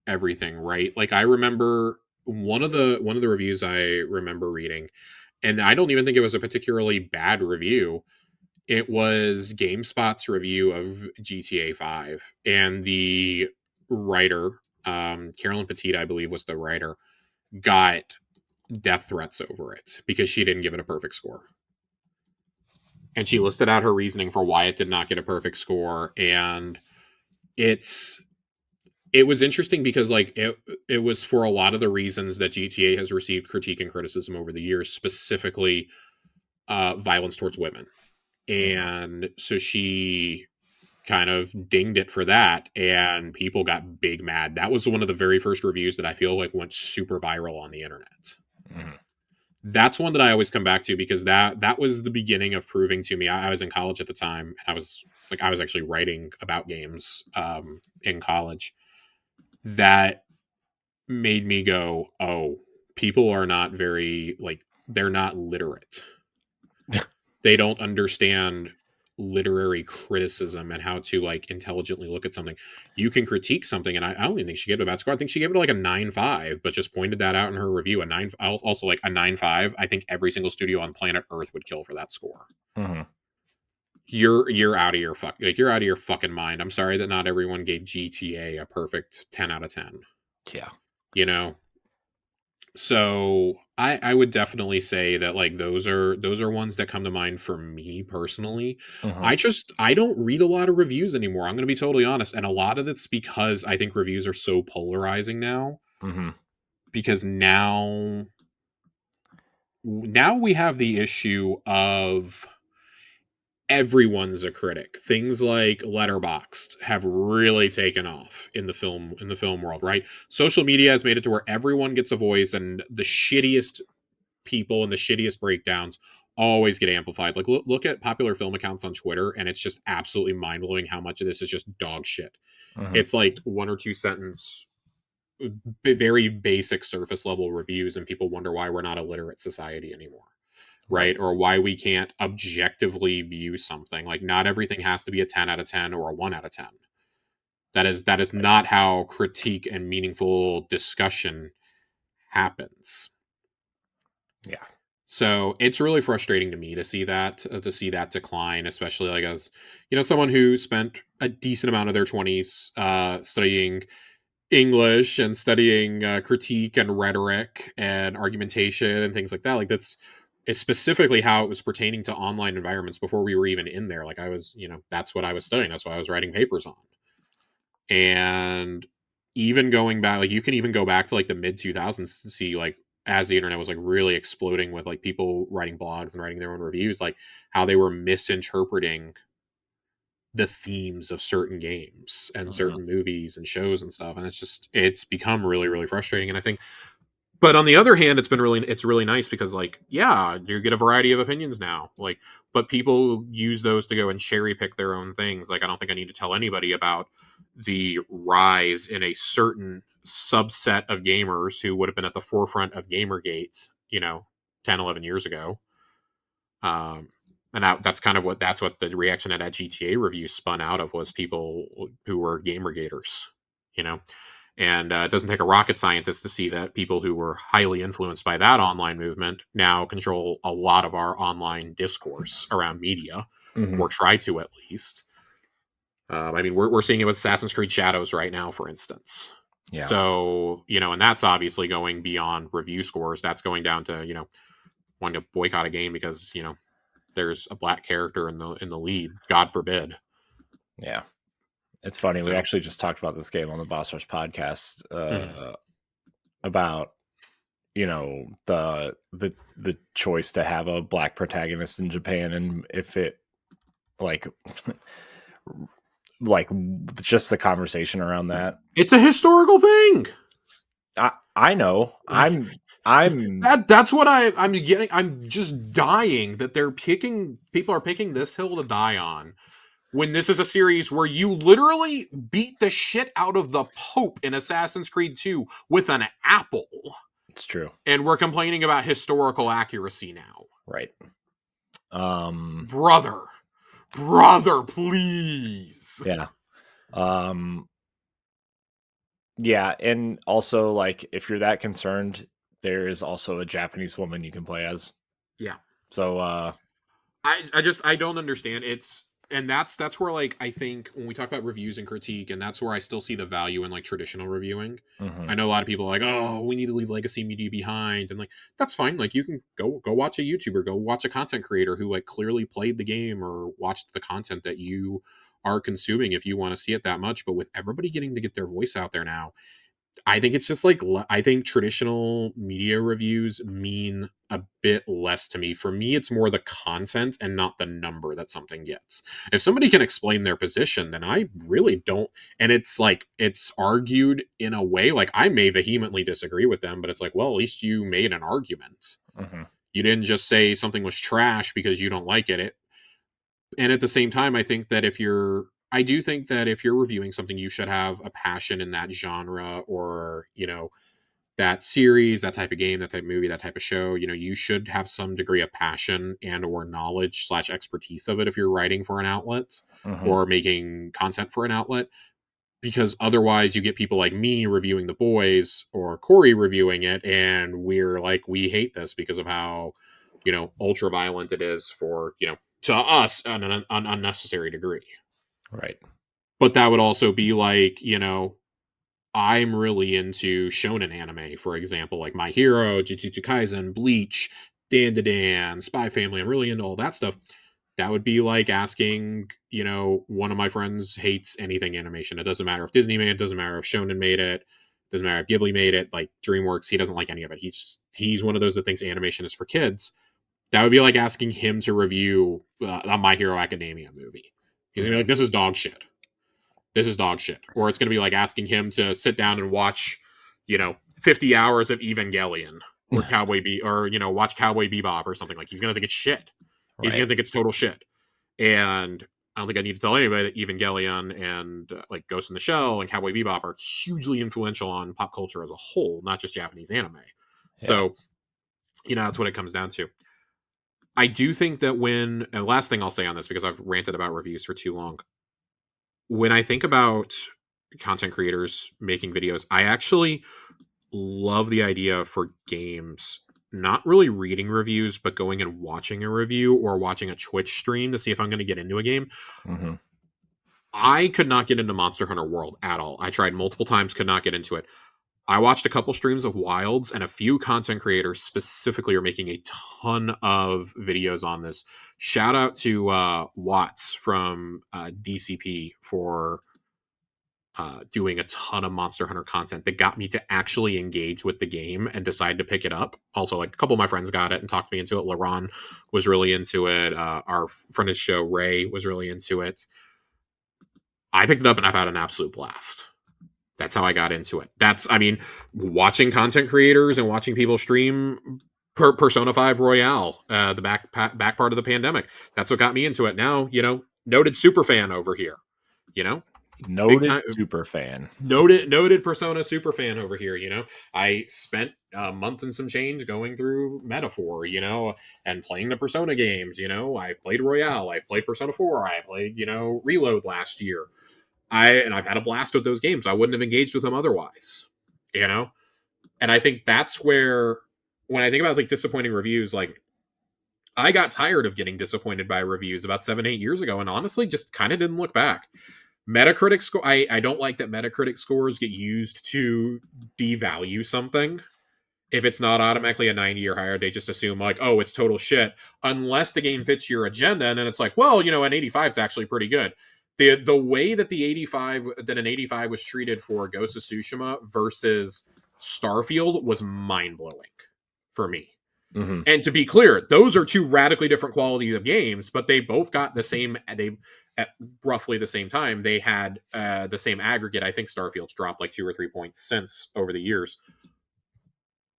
B: everything, right? Like I remember one of the reviews I remember reading, and I don't even think it was a particularly bad review. It was GameSpot's review of GTA 5, and the writer, Carolyn Petit, I believe, was the writer, got death threats over it because she didn't give it a perfect score. And she listed out her reasoning for why it did not get a perfect score. And it's it was interesting because like it was for a lot of the reasons that GTA has received critique and criticism over the years, specifically violence towards women.
A: Mhm.
B: And so she kind of dinged it for that, and people got big mad. That was one of the very first reviews that I feel like went super viral on the internet.
A: Mhm.
B: That's one that I always come back to because that was the beginning of proving to me. I was in college at the time, and I was actually writing about games in college. That made me go, oh, people are not very like they're not literate. They don't understand literary criticism and how to like intelligently look at something. You can critique something, and I don't even think she gave it a bad score. I think she gave it like a 9.5, but just pointed that out in her review. A nine, also like a 9.5. I think every single studio on planet Earth would kill for that score.
A: Mhm.
B: You're out of your you're out of your fucking mind. I'm sorry that not everyone gave GTA a perfect 10 out of 10.
A: Yeah.
B: You know, so I would definitely say that like those are ones that come to mind for me personally.
A: Mhm.
B: I don't read a lot of reviews anymore. I'm going to be totally honest, and a lot of it's because I think reviews are so polarizing now,
A: Mhm.
B: because now we have the issue of everyone's a critic. Things like Letterboxd have really taken off in the film world, right? Social media has made it to where everyone gets a voice, and the shittiest people and the shittiest breakdowns always get amplified. Like look at popular film accounts on Twitter, and it's just absolutely mind blowing how much of this is just dog shit.
A: Mhm.
B: It's like one or two sentence, very basic surface level reviews, and people wonder why we're not a literate society anymore,
A: Right.
B: right? Or why we can't objectively view something. Like not everything has to be a 10 out of 10 or a 1 out of 10. That is
A: Right.
B: not how critique and meaningful discussion happens.
A: Yeah.
B: So it's really frustrating to me to see that decline, especially like as someone who spent a decent amount of their 20s studying English and studying critique and rhetoric and argumentation and things like that. Like that's it's specifically how it was pertaining to online environments before we were even in there. Like I was, that's what I was studying. That's what I was writing papers on. And even going back, like you can even go back to like the mid 2000s to see like as the internet was like really exploding with like people writing blogs and writing their own reviews, like how they were misinterpreting the themes of certain games and
A: Mhm.
B: certain movies and shows and stuff. And it's become really, really frustrating. And I think, but on the other hand, it's really nice because like, yeah, you get a variety of opinions now. Like, but people use those to go and cherry pick their own things. Like, I don't think I need to tell anybody about the rise in a certain subset of gamers who would have been at the forefront of Gamergate, 10, 11 years ago. Um, and that's kind of that's what the reaction at that GTA review spun out of, was people who were Gamergaters, you know. And it doesn't take a rocket scientist to see that people who were highly influenced by that online movement now control a lot of our online discourse around media,
A: Mhm.
B: or try to at least. I mean, we're seeing it with Assassin's Creed Shadows right now, for instance.
A: Yeah.
B: So, and that's obviously going beyond review scores. That's going down to, wanting to boycott a game because, there's a black character in the lead. God forbid.
A: Yeah. It's funny. We
B: So,
A: actually just talked about this game on the Boss Rush podcast
B: mhm.
A: about the choice to have a black protagonist in Japan, and if it like like just the conversation around that.
B: It's a historical thing.
A: I know. I'm
B: That's what I'm getting. I'm just dying that people are picking this hill to die on when this is a series where you literally beat the shit out of the Pope in Assassin's Creed 2 with an apple.
A: It's true.
B: And we're complaining about historical accuracy now.
A: Right.
B: Brother. Brother, please.
A: Yeah. Um yeah, and also like if you're that concerned, there is also a Japanese woman you can play as.
B: Yeah.
A: So
B: I don't understand. And that's where like I think when we talk about reviews and critique, and that's where I still see the value in like traditional reviewing. I
A: mhm.
B: know a lot of people are like, oh, we need to leave legacy media behind, and like that's fine. Like you can go watch a YouTuber, go watch a content creator who like clearly played the game or watched the content that you are consuming if you want to see it that much. But with everybody getting to get their voice out there now, I think it's just like I think traditional media reviews mean a bit less to me. For me, it's more the content and not the number that something gets. If somebody can explain their position, then I really don't. And it's like it's argued in a way like I may vehemently disagree with them, but it's like, well, at least you made an argument.
A: Mhm.
B: You didn't just say something was trash because you don't like it. And at the same time, I do think that if you're reviewing something, you should have a passion in that genre or, that series, that type of game, that type of movie, that type of show. You should have some degree of passion and or knowledge slash expertise of it if you're writing for an outlet
A: Mhm.
B: or making content for an outlet. Because otherwise you get people like me reviewing The Boys or Corey reviewing it, and we're like, we hate this because of how, ultra violent it is for, to us on an unnecessary degree.
A: Right.
B: But that would also be like, I'm really into shonen anime, for example, like My Hero, Jujutsu Kaisen, Bleach, Dan to Dan, Spy Family. I'm really into all that stuff. That would be like asking, one of my friends hates anything animation. It doesn't matter if Disney made it, doesn't matter if Shonen made it, doesn't matter if Ghibli made it, like DreamWorks, he doesn't like any of it. He's one of those that thinks animation is for kids. That would be like asking him to review a My Hero Academia movie. He's gonna be
A: Mhm.
B: like, this is dog shit. This is dog shit. Or it's going to be like asking him to sit down and watch, 50 hours of Evangelion or watch Cowboy Bebop or something. Like he's going to think it's shit. He's
A: Right.
B: going to think it's total shit. And I don't think I need to tell anybody that Evangelion and like Ghost in the Shell and Cowboy Bebop are hugely influential on pop culture as a whole, not just Japanese anime.
A: Yeah.
B: So, that's what it comes down to. I do think that and last thing I'll say on this, because I've ranted about reviews for too long, when I think about content creators making videos, I actually love the idea for games not really reading reviews, but going and watching a review or watching a Twitch stream to see if I'm going to get into a game.
A: Mhm.
B: I could not get into Monster Hunter World at all. I tried multiple times, could not get into it. I watched a couple streams of Wilds, and a few content creators specifically are making a ton of videos on this. Shout out to Watts from DCP for doing a ton of Monster Hunter content that got me to actually engage with the game and decide to pick it up. Also, like a couple of my friends got it and talked me into it. Laron was really into it. Our friend of the show, Ray, was really into it. I picked it up and I've had an absolute blast. That's how I got into it. Watching content creators and watching people stream Persona 5 Royale, the back part of the pandemic. That's what got me into it. Now, noted super fan over here. You know, big
A: Noted
B: time
A: super fan.
B: noted Persona super fan over here. I spent a month and some change going through Metaphor, and playing the Persona games. I've played Royale, I've played Persona 4, I played Reload last year. I've had a blast with those games. I wouldn't have engaged with them otherwise. you know and I think that's where, when I think about like disappointing reviews, like I got tired of getting disappointed by reviews about 7-8 years ago, and honestly just kind of didn't look back. Metacritic score, I don't like that Metacritic scores get used to devalue something. If it's not automatically a 90 or higher, they just assume like, oh, it's total shit, unless the game fits your agenda, and then it's like, well, an 85 is actually pretty good. the way that an 85 was treated for Ghost of Tsushima versus Starfield was mind blowing for me.
A: Mm-hmm.
B: And to be clear, those are two radically different qualities of games, but they both got the same. They at roughly the same time they had the same aggregate. I think Starfield's dropped like 2 or 3 points since over the years.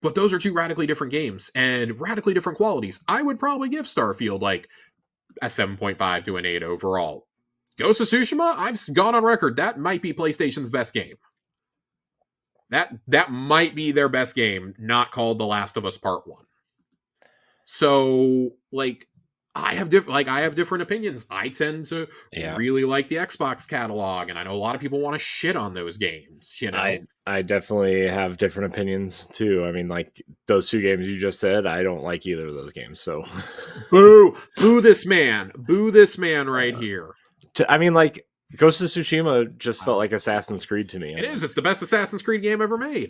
B: But those are two radically different games and radically different qualities. I would probably give Starfield like a 7.5 to an 8 overall. Ghost of Tsushima, I've gone on record, that might be PlayStation's best game. That might be their best game, not called The Last of Us Part 1. So, like, I have different opinions. I tend to really like the Xbox catalog, and I know a lot of people want to shit on those games, you know.
A: I definitely have different opinions too. I mean, like those two games you just said, I don't like either of those games. So
B: boo this man right here.
A: I mean, like Ghost of Tsushima just felt like Assassin's Creed to me.
B: It's the best Assassin's Creed game ever made.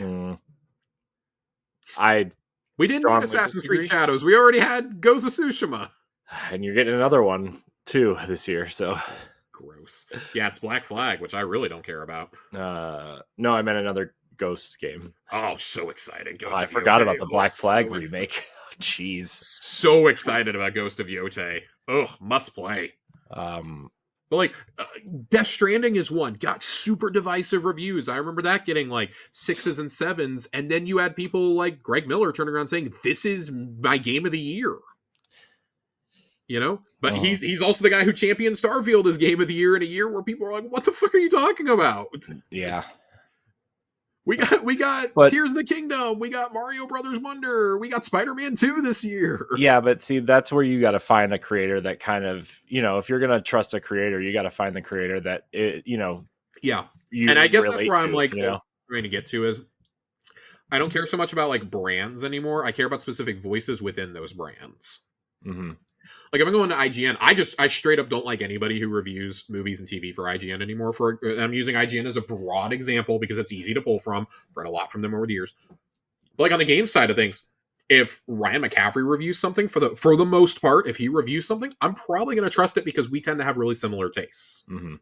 B: We didn't need Assassin's Creed Shadows. We already had Ghost of Tsushima.
A: And you're getting another one too this year, so
B: gross. Yeah, it's Black Flag, which I really don't care about.
A: No, I meant another Ghost game.
B: Oh, so excited.
A: I forgot about the Black Flag remake. Jeez.
B: So excited about Ghost of Yotei. Ugh, must play. But like, Death Stranding is one. Got super divisive reviews. I remember that getting like 6s and 7s. And then you had people like Greg Miller turning around saying, this is my game of the year. You know? But he's also the guy who championed Starfield as game of the year in a year where people are like, what the fuck are you talking about?
A: Yeah.
B: We got Tears of the Kingdom. We got Mario Brothers Wonder. We got Spider-Man 2 this year.
A: Yeah, but see, that's where you got to find a creator that kind of, you know, if you're going to trust a creator, you got to find the creator that, you know.
B: Yeah. And I guess that's where I'm like, trying to get to is I don't care so much about like brands anymore. I care about specific voices within those brands.
A: Mm-hmm.
B: Like if I'm going to IGN, I straight up don't like anybody who reviews movies and TV for IGN anymore. I'm using IGN as a broad example because it's easy to pull from. I've read a lot from them over the years. But like on the game side of things, if Ryan McCaffrey reviews something, for the most part, if he reviews something, I'm probably going to trust it because we tend to have really similar tastes.
A: Mm-hmm.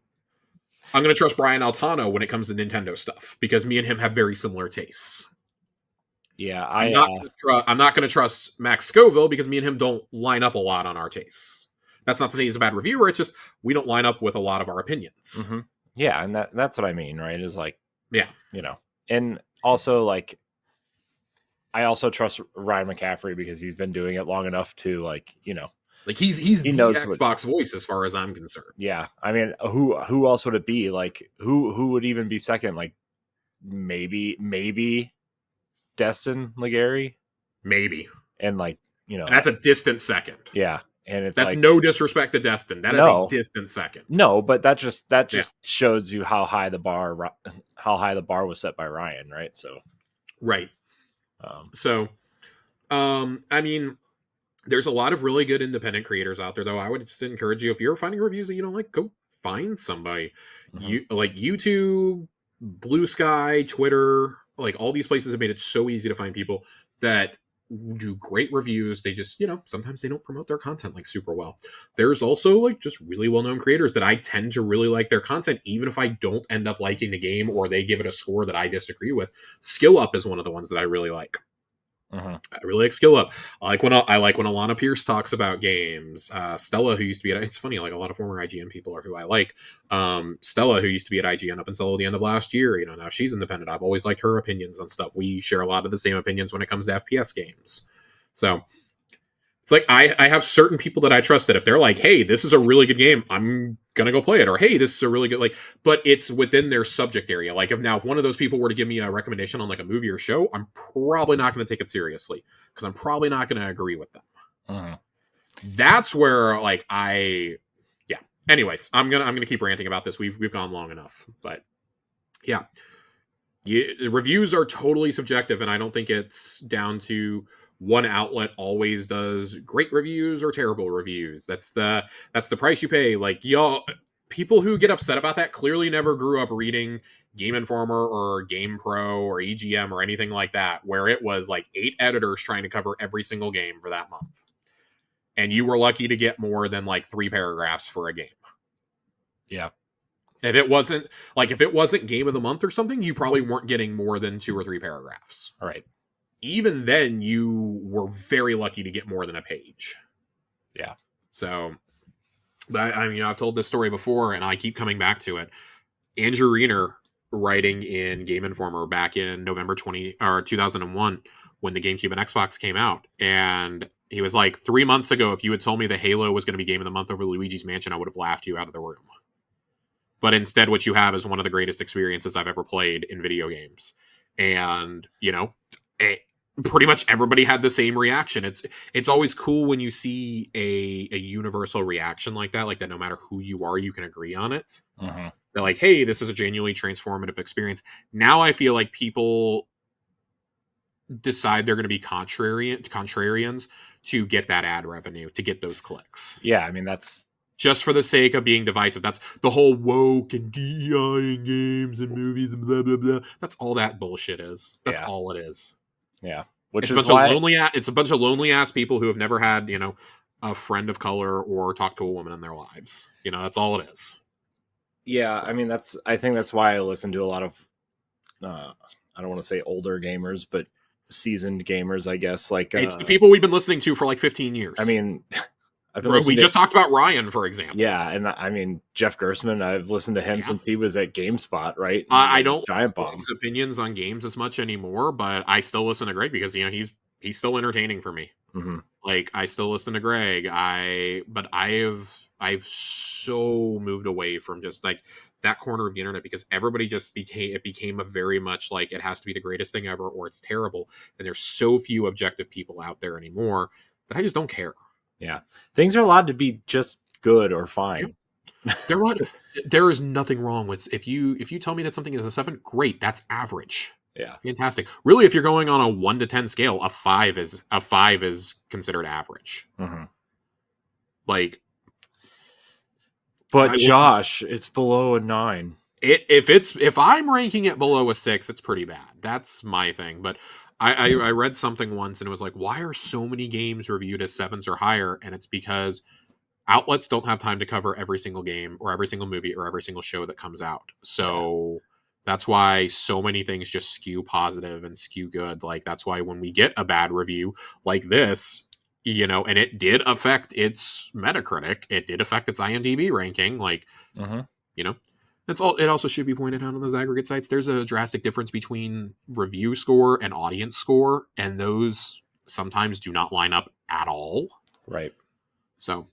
B: I'm going to trust Brian Altano when it comes to Nintendo stuff because me and him have very similar tastes.
A: Yeah,
B: I'm not going to trust Max Scoville because me and him don't line up a lot on our tastes. That's not to say he's a bad reviewer. It's just we don't line up with a lot of our opinions.
A: Mm-hmm. Yeah, and that's what I mean, right? Is like,
B: yeah,
A: you know, and also like, I also trust Ryan McCaffrey because he's been doing it long enough to like, you know,
B: like he knows the Xbox voice as far as I'm concerned.
A: Yeah, I mean, who else would it be? Like, who would even be second? Like, maybe. Destin Legary,
B: maybe,
A: and like, you know,
B: and that's a distant second.
A: Yeah, and it's
B: that's
A: like,
B: no disrespect to Destin. That is a distant second.
A: No, but that just shows you how high the bar was set by Ryan, right? So,
B: right. I mean, there's a lot of really good independent creators out there, though. I would just encourage you, if you're finding reviews that you don't like, go find somebody. Mm-hmm. You like YouTube, Blue Sky, Twitter. Like all these places have made it so easy to find people that do great reviews. They just, you know, sometimes they don't promote their content like super well. There's also like just really well-known creators that I tend to really like their content, even if I don't end up liking the game or they give it a score that I disagree with. Skill Up is one of the ones that I really like.
A: Mm-hmm.
B: I really like Skill Up. I like when Alana Pierce talks about games. Stella, who used to be it's funny, like a lot of former IGN people are who I like. Stella, who used to be at IGN up until the end of last year, you know, now she's independent. I've always liked her opinions on stuff. We share a lot of the same opinions when it comes to FPS games. So it's like I have certain people that I trust that if they're like, hey, this is a really good game, I'm gonna go play it, or hey, this is a really good but it's within their subject area. Like if one of those people were to give me a recommendation on like a movie or show, I'm probably not going to take it seriously because I'm probably not going to agree with them.
A: Mm-hmm.
B: That's where like yeah. Anyways, I'm gonna keep ranting about this. We've gone long enough, but yeah, reviews are totally subjective, and I don't think it's down to one outlet always does great reviews or terrible reviews. That's the price you pay. Like, y'all, people who get upset about that clearly never grew up reading Game Informer or Game Pro or EGM or anything like that, where it was like 8 editors trying to cover every single game for that month. And you were lucky to get more than like 3 paragraphs for a game.
A: Yeah.
B: If it wasn't game of the month or something, you probably weren't getting more than 2 or 3 paragraphs.
A: All right.
B: Even then, you were very lucky to get more than a page.
A: Yeah.
B: So, but I've told this story before, and I keep coming back to it. Andrew Reiner, writing in Game Informer back in November 2001, when the GameCube and Xbox came out, and he was like, 3 months ago, if you had told me that Halo was going to be Game of the Month over Luigi's Mansion, I would have laughed you out of the room. But instead, what you have is one of the greatest experiences I've ever played in video games. And, pretty much everybody had the same reaction. It's always cool when you see a universal reaction like that no matter who you are, you can agree on it.
A: Mm-hmm.
B: They're like, hey, this is a genuinely transformative experience. Now I feel like people decide they're going to be contrarians to get that ad revenue, to get those clicks.
A: Yeah, I mean, that's
B: just for the sake of being divisive. That's the whole woke and DEI in games and movies and blah, blah, blah. That's all that bullshit is. That's all it is.
A: Yeah.
B: It's a bunch of lonely ass people who have never had, a friend of color or talked to a woman in their lives. That's all it is.
A: Yeah, so. I mean, I think that's why I listen to a lot of, I don't want to say older gamers, but seasoned gamers, I guess. Like
B: it's the people we've been listening to for like 15 years.
A: I mean,
B: we just talked about Ryan, for example.
A: Yeah, and I mean Jeff Gersman. I've listened to him since he was at GameSpot, right?
B: I don't
A: Giant Bomb
B: his opinions on games as much anymore, but I still listen to Greg because he's still entertaining for me.
A: Mm-hmm.
B: Like I still listen to Greg. I've so moved away from just like that corner of the internet because everybody just became a very much like it has to be the greatest thing ever or it's terrible, and there's so few objective people out there anymore that I just don't care.
A: Yeah, things are allowed to be just good or fine.
B: Yeah. There is nothing wrong with if you tell me that something is a 7, great, that's average.
A: Yeah,
B: fantastic. Really, if you're going on a 1 to 10 scale, a 5 is considered average.
A: Mm-hmm.
B: Like,
A: but Josh, it's below a 9.
B: If I'm ranking it below a 6, it's pretty bad. That's my thing. But I read something once and it was like, why are so many games reviewed as 7s or higher? And it's because outlets don't have time to cover every single game or every single movie or every single show that comes out. So that's why so many things just skew positive and skew good. Like that's why when we get a bad review like this, and it did affect its Metacritic, it did affect its IMDb ranking. Like, It also should be pointed out on those aggregate sites. There's a drastic difference between review score and audience score, and those sometimes do not line up at all.
A: Right.
B: So,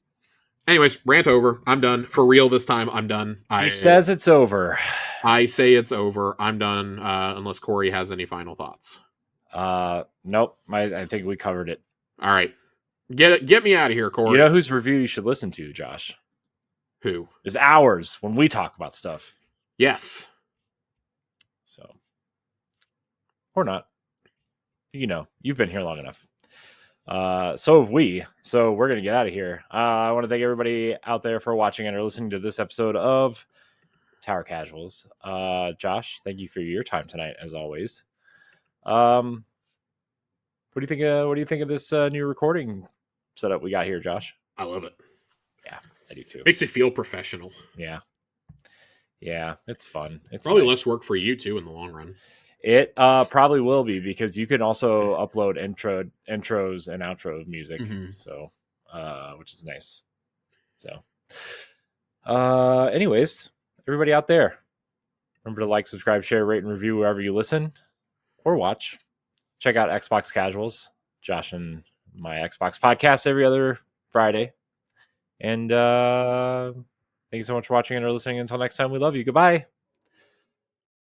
B: anyways, rant over. I'm done. For real this time, I'm done.
A: He says it's over.
B: I say it's over. I'm done, unless Corey has any final thoughts.
A: Nope. I think we covered it.
B: All right. Get me out of here, Corey.
A: You know whose review you should listen to, Josh?
B: Who?
A: Is ours when we talk about stuff.
B: Yes.
A: So. Or not. You've been here long enough. So have we. So we're going to get out of here. I want to thank everybody out there for watching and or listening to this episode of Tower Casuals. Josh, thank you for your time tonight, as always. What do you think of this new recording setup we got here, Josh?
B: I love it.
A: Yeah, I do too.
B: Makes it feel professional.
A: Yeah, it's fun. It's
B: probably less work for you too in the long run.
A: It probably will be because you can also upload intros and outro music, so which is nice. So, anyways, everybody out there, remember to like, subscribe, share, rate, and review wherever you listen or watch. Check out Xbox Casuals, Josh and my Xbox podcast every other Friday. And thank you so much for watching and or listening. Until next time, we love you. Goodbye.